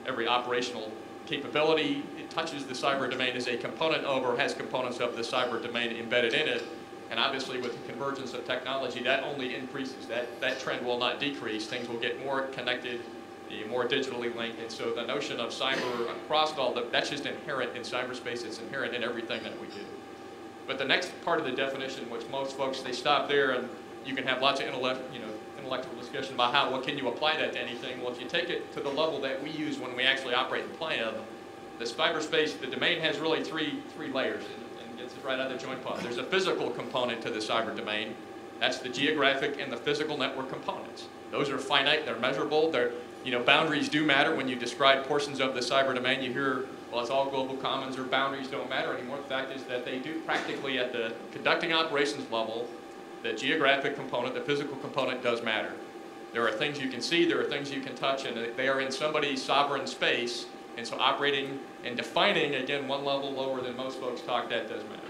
Speaker 6: every operational capability, it touches the cyber domain as a component of or has components of the cyber domain embedded in it. And obviously with the convergence of technology, that only increases. That trend will not decrease. Things will get more connected, more digitally linked. And so the notion of cyber across all that's just inherent in cyberspace. It's inherent in everything that we do. But the next part of the definition, which most folks, they stop there, and you can have lots of intellectual discussion about how, well, can you apply that to anything? Well, if you take it to the level that we use when we actually operate and plan, the cyberspace, the domain has really three layers, and gets it right out of the joint pod. There's a physical component to the cyber domain. That's the geographic and the physical network components. Those are finite, they're measurable, boundaries do matter when you describe portions of the cyber domain. You hear, well, it's all global commons or boundaries don't matter anymore. The fact is that they do practically at the conducting operations level. The geographic component, the physical component does matter. There are things you can see, there are things you can touch, and they are in somebody's sovereign space. And so operating and defining, again, one level lower than most folks talk, that does matter.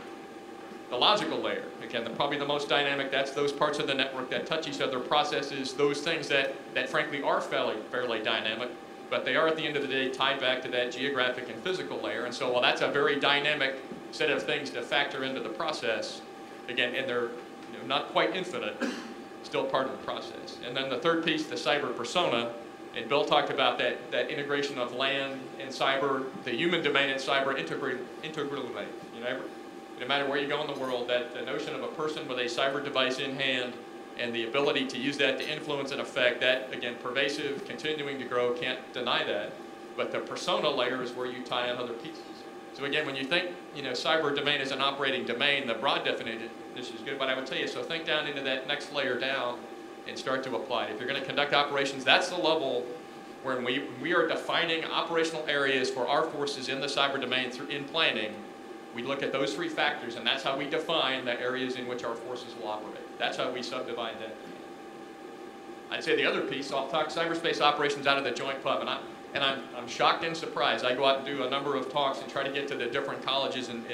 Speaker 6: The logical layer, again, probably the most dynamic, that's those parts of the network that touch each other, processes, those things that frankly are fairly dynamic, but they are at the end of the day tied back to that geographic and physical layer. And so while that's a very dynamic set of things to factor into the process, again, and they're not quite infinite, still part of the process. And then the third piece, the cyber persona, and Bill talked about that integration of land and cyber, the human domain and cyber integrally. No matter where you go in the world, that the notion of a person with a cyber device in hand and the ability to use that to influence and affect, that, again, pervasive, continuing to grow, can't deny that. But the persona layer is where you tie in other pieces. So again, when you think, cyber domain is an operating domain, the broad definition, this is good, but I would tell you, so think down into that next layer down and start to apply it. If you're going to conduct operations, that's the level where we are defining operational areas for our forces in the cyber domain in planning. We look at those three factors, and that's how we define the areas in which our forces will operate. That's how we subdivide that domain. I'd say the other piece, so I'll talk cyberspace operations out of the joint club, and I'm shocked and surprised. I go out and do a number of talks and try to get to the different colleges and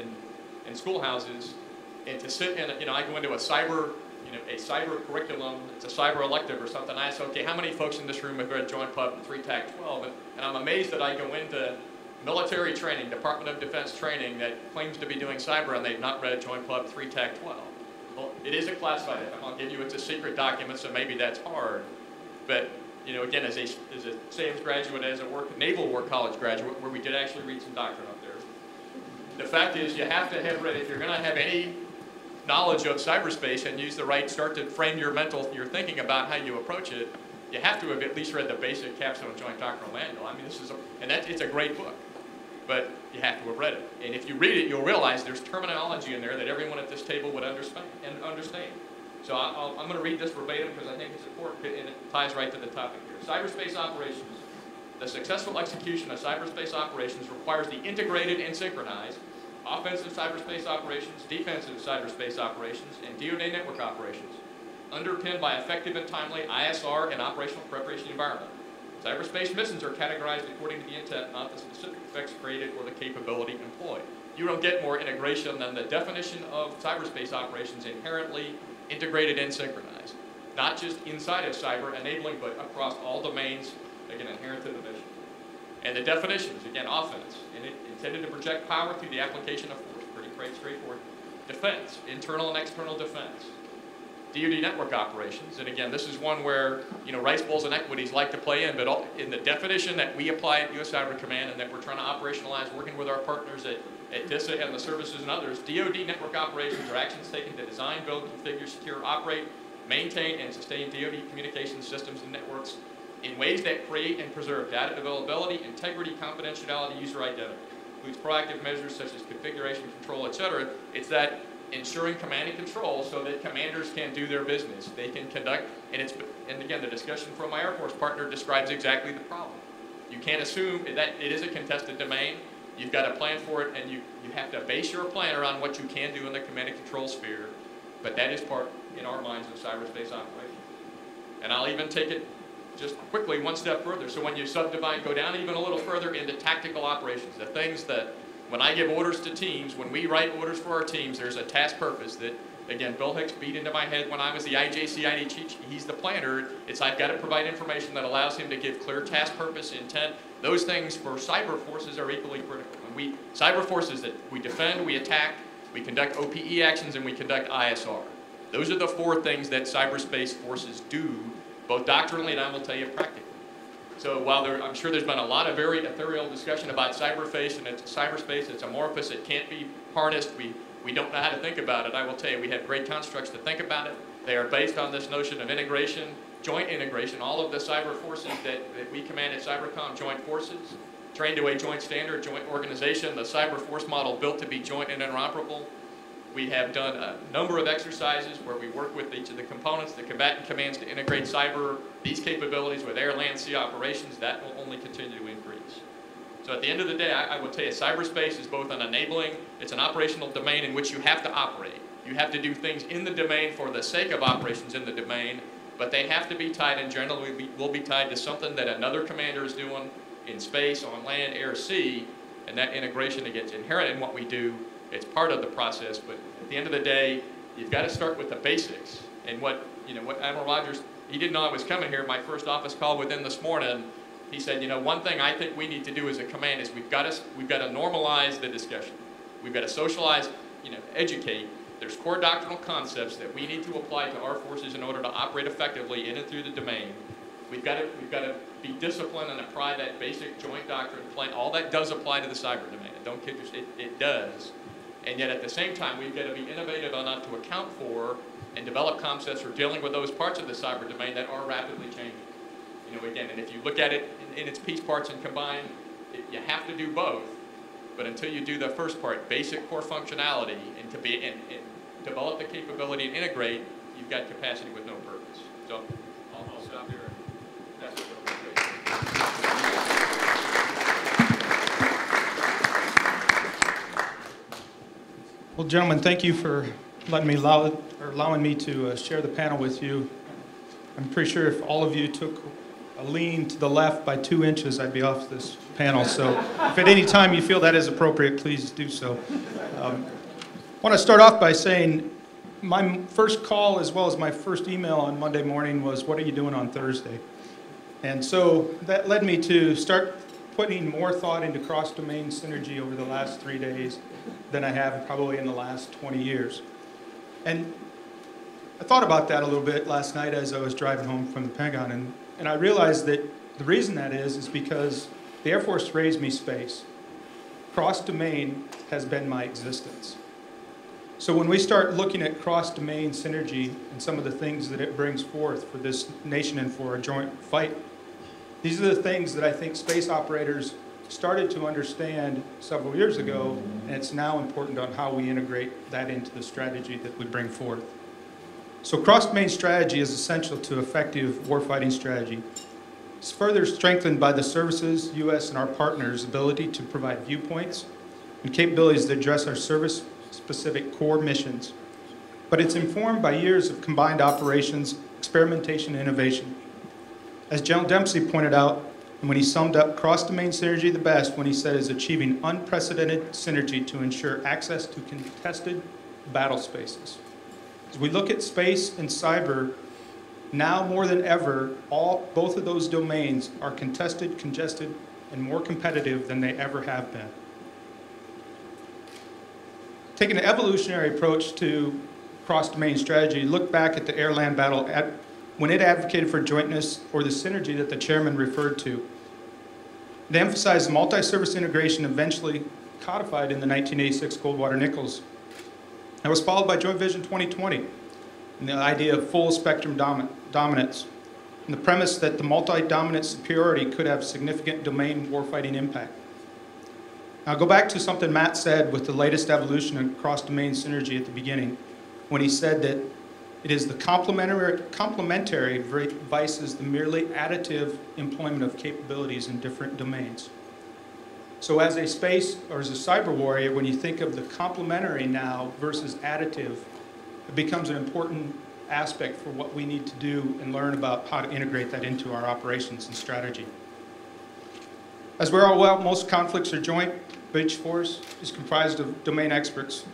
Speaker 6: schoolhouses, and to sit in, I go into a cyber curriculum, it's a cyber elective or something. I ask, okay, how many folks in this room have read Joint Club 3 TAC 12? And I'm amazed that I go into military training, Department of Defense training, that claims to be doing cyber, and they've not read Joint Club 3 TAC 12. Well, it is a classified item. I'll give you, it's a secret document, so maybe that's hard. But, again, as a SAMS graduate, as a Naval War College graduate, where we did actually read some doctrine up there, the fact is you have to have read, if you're going to have any knowledge of cyberspace and use the right, start to frame your thinking about how you approach it, you have to have at least read the basic Capstone Joint Doctrinal Manual. I mean, it's a great book, but you have to have read it. And if you read it, you'll realize there's terminology in there that everyone at this table would understand. So I'm going to read this verbatim because I think it's important and it ties right to the topic here. Cyberspace operations. The successful execution of cyberspace operations requires the integrated and synchronized offensive cyberspace operations, defensive cyberspace operations, and DoD network operations, underpinned by effective and timely ISR and operational preparation environment. Cyberspace missions are categorized according to the intent, not the specific effects created or the capability employed. You don't get more integration than the definition of cyberspace operations inherently integrated and synchronized. Not just inside of cyber enabling, but across all domains, again, inherent to the mission. And the definitions, again, offense, and it intended to project power through the application of force, pretty straightforward. Defense, internal and external defense. DoD network operations, and again, this is one where, rice bowls and equities like to play in, but in the definition that we apply at U.S. Cyber Command and that we're trying to operationalize, working with our partners at DISA and the services and others, DoD network operations are actions taken to design, build, configure, secure, operate, maintain, and sustain DoD communications systems and networks in ways that create and preserve data availability, integrity, confidentiality, user identity. Includes proactive measures such as configuration, control, etc. It's that ensuring command and control so that commanders can do their business. They can conduct, and again, the discussion from my Air Force partner describes exactly the problem. You can't assume that it is a contested domain. You've got to plan for it, and you have to base your plan around what you can do in the command and control sphere. But that is part, in our minds, of cyberspace operations. And I'll even take it just quickly one step further. So when you subdivide, go down even a little further into tactical operations, the things that when I give orders to teams, when we write orders for our teams, there's a task purpose that Again, Bill Hicks beat into my head when I was the IJCID chief. He's the planner. It's I've got to provide information that allows him to give clear task purpose, intent. Those things for cyber forces are equally critical. And cyber forces that we defend, we attack, we conduct OPE actions, and we conduct ISR. Those are the 4 things that cyberspace forces do, both doctrinally and I will tell you practically. So while I'm sure there's been a lot of very ethereal discussion about cyberspace and cyberspace, it's amorphous, it can't be harnessed, we don't know how to think about it, I will tell you we have great constructs to think about it. They are based on this notion of integration, joint integration. All of the cyber forces that we command at Cybercom, joint forces, trained to a joint standard, joint organization, the cyber force model built to be joint and interoperable. We have done a number of exercises where we work with each of the components, the combatant commands to integrate cyber, these capabilities with air, land, sea operations. That will only continue to increase. So at the end of the day, I will tell you, cyberspace is both an enabling, it's an operational domain in which you have to operate. You have to do things in the domain for the sake of operations in the domain, but they have to be tied, and generally will be tied to something that another commander is doing in space, on land, air, sea, and that integration that gets inherent in what we do. It's part of the process, but at the end of the day, you've got to start with the basics. And what Admiral Rogers, he didn't know I was coming here. My first office call with him this morning, he said, one thing I think we need to do as a command is we've got to normalize the discussion. We've got to socialize, educate. There's core doctrinal concepts that we need to apply to our forces in order to operate effectively in and through the domain. We've got to be disciplined and apply that basic joint doctrine plan. All that does apply to the cyber domain. Don't kid yourself, it does. And yet at the same time, we've got to be innovative enough to account for and develop concepts for dealing with those parts of the cyber domain that are rapidly changing. Again, and if you look at it in its piece parts and combine, you have to do both. But until you do the first part, basic core functionality, and develop the capability and integrate, you've got capacity with no purpose. So I'll stop here. That's what
Speaker 7: Well, gentlemen, thank you for allowing me to share the panel with you. I'm pretty sure if all of you took a lean to the left by 2 inches, I'd be off this panel. So if at any time you feel that is appropriate, please do so. I want to start off by saying my first call as well as my first email on Monday morning was, what are you doing on Thursday? And so that led me to start putting more thought into cross-domain synergy over the last 3 days than I have probably in the last 20 years. And I thought about that a little bit last night as I was driving home from the Pentagon, and I realized that the reason that is because the Air Force raised me space. Cross-domain has been my existence. So when we start looking at cross-domain synergy and some of the things that it brings forth for this nation and for a joint fight, these are the things that I think space operators started to understand several years ago, and it's now important on how we integrate that into the strategy that we bring forth. So cross-domain strategy is essential to effective warfighting strategy. It's further strengthened by the services, U.S. and our partners' ability to provide viewpoints and capabilities that address our service-specific core missions. But it's informed by years of combined operations, experimentation, and innovation. As General Dempsey pointed out, and when he summed up cross-domain synergy the best, when he said is achieving unprecedented synergy to ensure access to contested battle spaces. As we look at space and cyber, now more than ever, both of those domains are contested, congested, and more competitive than they ever have been. Taking an evolutionary approach to cross-domain strategy, look back at the air-land battle when it advocated for jointness or the synergy that the chairman referred to. It emphasized multi-service integration eventually codified in the 1986 Goldwater-Nichols. That was followed by Joint Vision 2020 and the idea of full spectrum dominance and the premise that the multi-dominant superiority could have significant domain warfighting impact. Now go back to something Matt said with the latest evolution of cross-domain synergy at the beginning when he said that it is the complementary versus the merely additive employment of capabilities in different domains. So as a space or as a cyber warrior, when you think of the complementary now versus additive, it becomes an important aspect for what we need to do and learn about how to integrate that into our operations and strategy. As we're all well, most conflicts are joint, but each force is comprised of domain experts.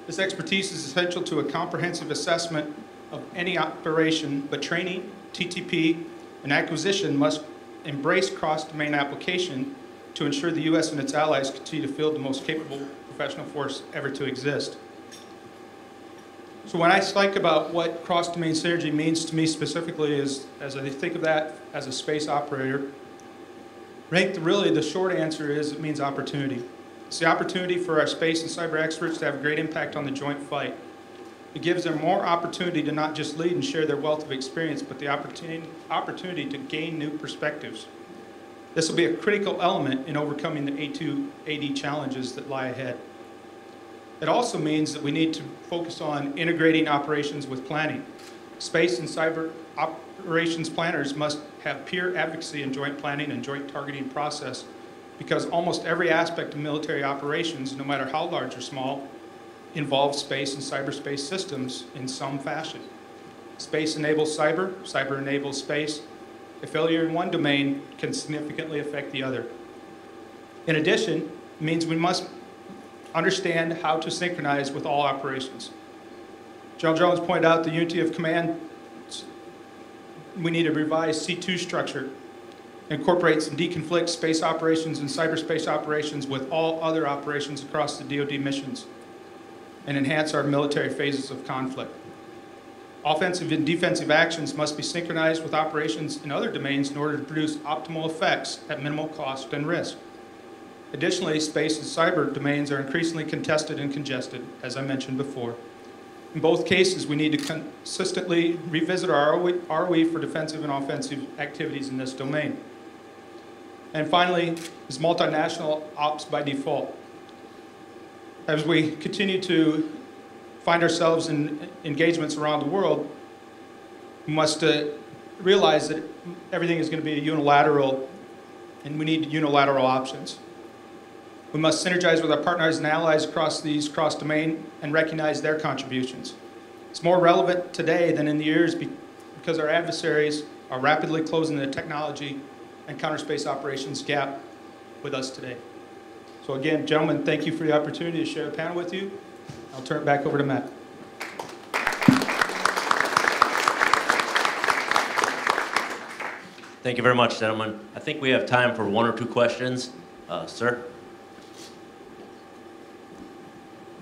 Speaker 7: This expertise is essential to a comprehensive assessment of any operation, but training, TTP, and acquisition must embrace cross-domain application to ensure the U.S. and its allies continue to field the most capable professional force ever to exist. So when I think about what cross-domain synergy means to me specifically is, as I think of that as a space operator, really the short answer is it means opportunity. It's the opportunity for our space and cyber experts to have a great impact on the joint fight. It gives them more opportunity to not just lead and share their wealth of experience, but the opportunity to gain new perspectives. This will be a critical element in overcoming the A2AD challenges that lie ahead. It also means that we need to focus on integrating operations with planning. Space and cyber operations planners must have peer advocacy in joint planning and joint targeting process, because almost every aspect of military operations, no matter how large or small, involves space and cyberspace systems in some fashion. Space enables cyber, cyber enables space. A failure in one domain can significantly affect the other. In addition, it means we must understand how to synchronize with all operations. General Jones pointed out the unity of command. We need a revised C2 structure, incorporates and deconflicts space operations and cyberspace operations with all other operations across the DoD missions, and enhance our military phases of conflict. Offensive and defensive actions must be synchronized with operations in other domains in order to produce optimal effects at minimal cost and risk. Additionally, space and cyber domains are increasingly contested and congested, as I mentioned before. In both cases, we need to consistently revisit our ROE for defensive and offensive activities in this domain. And finally, is multinational ops by default. As we continue to find ourselves in engagements around the world, we must realize that everything is going to be unilateral, and we need unilateral options. We must synergize with our partners and allies across these cross-domain and recognize their contributions. It's more relevant today than in the years because our adversaries are rapidly closing the technology and counterspace operations gap with us today. So again, gentlemen, thank you for the opportunity to share the panel with you. I'll turn it back over to Matt.
Speaker 2: Thank you very much, gentlemen. I think we have time for one or two questions. Sir?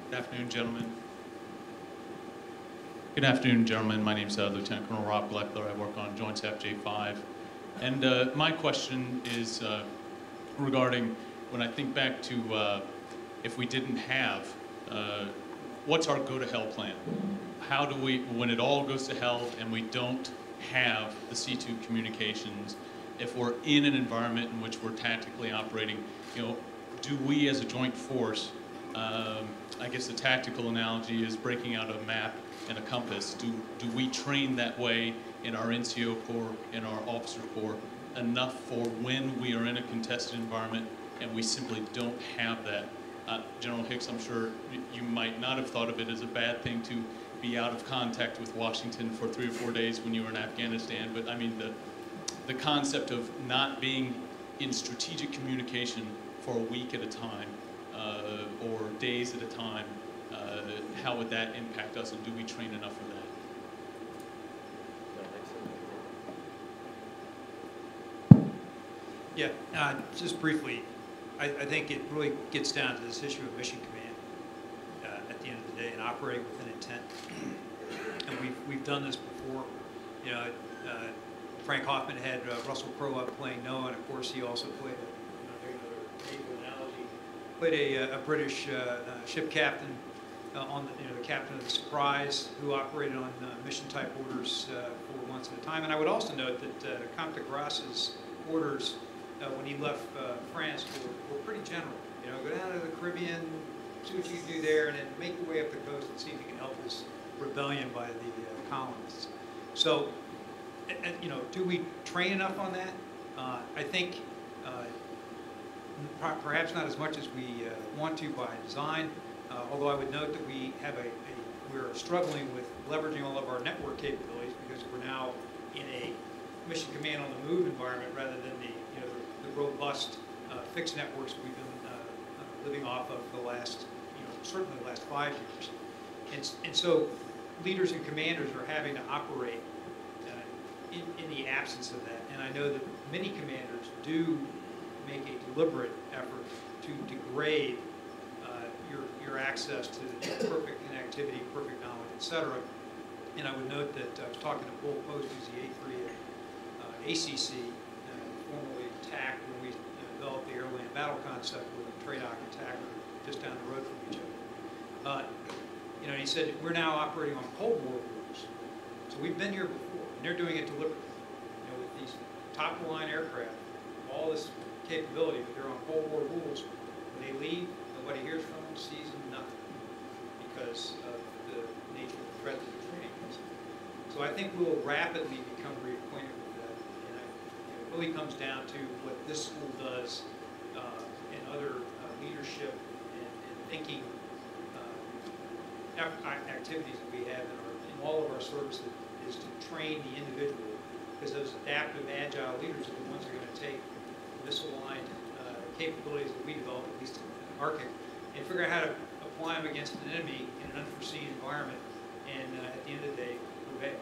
Speaker 8: Good afternoon, gentlemen. Good afternoon, gentlemen. My name is Lieutenant Colonel Rob Gleckler. I work on Joint Staff J5. And my question is regarding when I think back to if we didn't have, what's our go-to-hell plan? How do we, when it all goes to hell and we don't have the C2 communications, if we're in an environment in which we're tactically operating, you know, do we as a joint force, I guess the tactical analogy is breaking out a map and a compass. Do we train that way in our NCO Corps, in our officer corps, enough for when we are in a contested environment and we simply don't have that? General Hicks, I'm sure you might not have thought of it as a bad thing to be out of contact with Washington for 3 or 4 days when you were in Afghanistan, but I mean the concept of not being in strategic communication for a week at a time or days at a time, how would that impact us, and do we train enough for that?
Speaker 3: Yeah, just briefly, I think it really gets down to this issue of mission command at the end of the day, and operating with an intent. And we've done this before. You know, Frank Hoffman had Russell Crowe up playing Noah, and of course he also played a British ship captain on the captain of the Surprise, who operated on mission type orders for months at a time. And I would also note that Comte de Grasse's orders when he left France were pretty general. You know, go down to the Caribbean, see what you can do there, and then make your way up the coast and see if you can help this rebellion by the colonists. So, you know, do we train enough on that? I think perhaps not as much as we want to by design. Although I would note that we have we're struggling with leveraging all of our network capabilities because we're now in a mission command on the move environment rather than the robust fixed networks we've been living off of the last, certainly the last 5 years. And so leaders and commanders are having to operate in the absence of that. And I know that many commanders do make a deliberate effort to degrade your access to perfect connectivity, perfect knowledge, et cetera. And I would note that I was talking to Bull Post, who's the A3 at ACC, formerly TAC, when we developed the airland battle concept with a TRADOC and TAC just down the road from each other. You know, and he said, we're now operating on Cold War rules. So we've been here before, and they're doing it deliberately. You know, with these top-of-the-line aircraft, all this capability, but they're on Cold War rules. When they leave, nobody hears from them, sees them, nothing, because of the nature of the threat that they're training against. So I think we'll rapidly become reacquainted with that, and it really comes down to what this school does and other leadership and thinking activities that we have in all of our services is to train the individual, because those adaptive, agile leaders are the ones that are going to take misaligned capabilities that we develop, at least in ARCIC, and figure out how to apply them against an enemy in an unforeseen environment, and at the end of the day, prevail.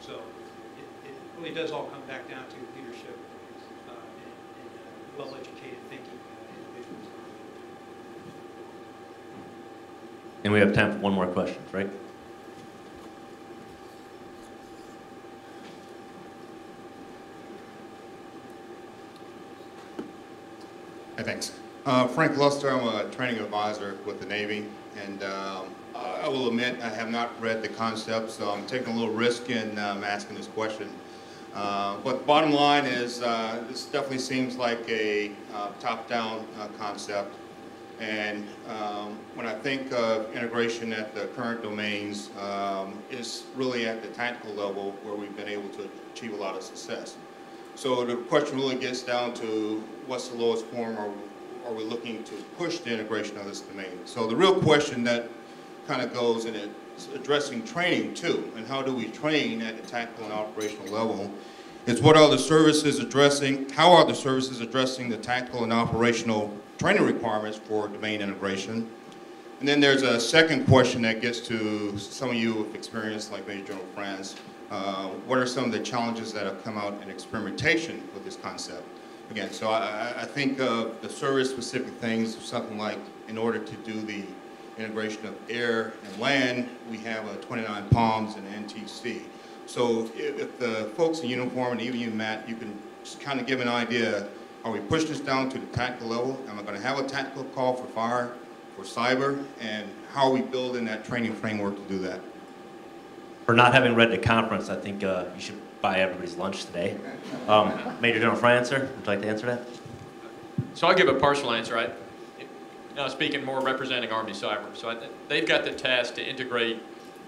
Speaker 3: So it really does all come back down to leadership and well-educated thinking individuals.
Speaker 2: And we have time for one more question, right?
Speaker 9: Hey, thanks. Frank Luster, I'm a training advisor with the Navy, and I will admit I have not read the concept, so I'm taking a little risk in asking this question. But bottom line is this definitely seems like a top-down concept, and when I think of integration at the current domains, it's really at the tactical level where we've been able to achieve a lot of success. So the question really gets down to what's the lowest form, or are we looking to push the integration of this domain? So the real question that kind of goes in it's addressing training too, and how do we train at the tactical and operational level, is what are the services addressing, how are the services addressing the tactical and operational training requirements for domain integration? And then there's a second question that gets to some of you with experience, like Major General Franz. What are some of the challenges that have come out in experimentation with this concept? Again, so I think of the service-specific things, something like in order to do the integration of air and land, we have a 29 POMs and NTC. So if the folks in uniform, and even you, Matt, you can just kind of give an idea, are we pushing this down to the tactical level? Am I going to have a tactical call for fire, for cyber, and how are we building that training framework to do that?
Speaker 2: For not having read the conference, I think you should buy everybody's lunch today. Major General Franz, would you like to answer that?
Speaker 6: So I'll give a partial answer. Now speaking more representing Army Cyber. So they've got the task to integrate,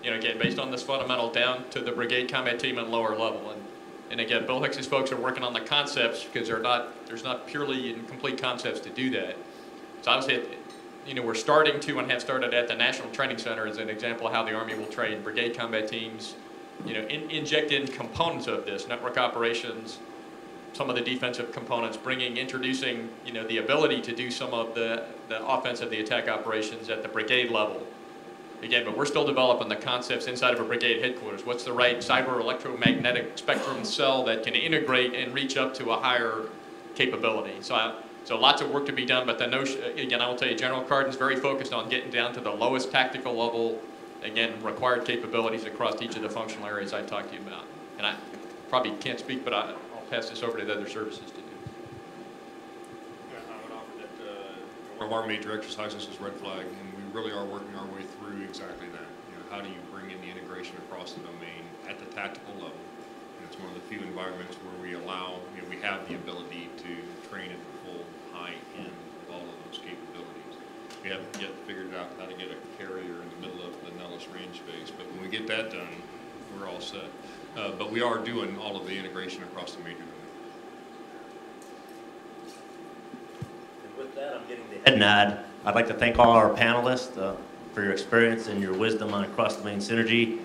Speaker 6: you know, again, based on this fundamental down to the brigade combat team and lower level. And again, Bill Hicks's folks are working on the concepts because there's not purely and complete concepts to do that. So obviously, you know, we're starting to and have started at the National Training Center as an example of how the Army will train brigade combat teams, you know, inject in components of this, network operations, some of the defensive components, introducing, you know, the ability to do some of the offensive, the attack operations at the brigade level. Again, but we're still developing the concepts inside of a brigade headquarters. What's the right cyber electromagnetic spectrum cell that can integrate and reach up to a higher capability? So lots of work to be done, but the notion, again, I will tell you, General Cardin's very focused on getting down to the lowest tactical level, again, required capabilities across each of the functional areas I talked to you about. And I probably can't speak, but I'll pass this over to the other services to do.
Speaker 4: Yeah, I would offer that one of our major exercises is Red Flag, and we really are working our way through exactly that. You know, how do you bring in the integration across the domain at the tactical level? And it's one of the few environments where we allow, you know, we have the ability to train at the full high end of all of those capabilities. We haven't yet figured out how to get a carrier in the middle of the Nellis range space, but when we get that done, we're all set. But we are doing all of the integration across the major domains.
Speaker 2: And with that, I'm getting the head nod. I'd like to thank all our panelists for your experience and your wisdom on cross-domain synergy.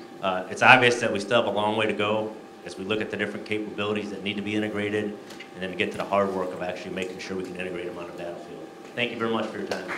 Speaker 2: It's obvious that we still have a long way to go as we look at the different capabilities that need to be integrated, and then get to the hard work of actually making sure we can integrate them on a battlefield. Thank you very much for your time.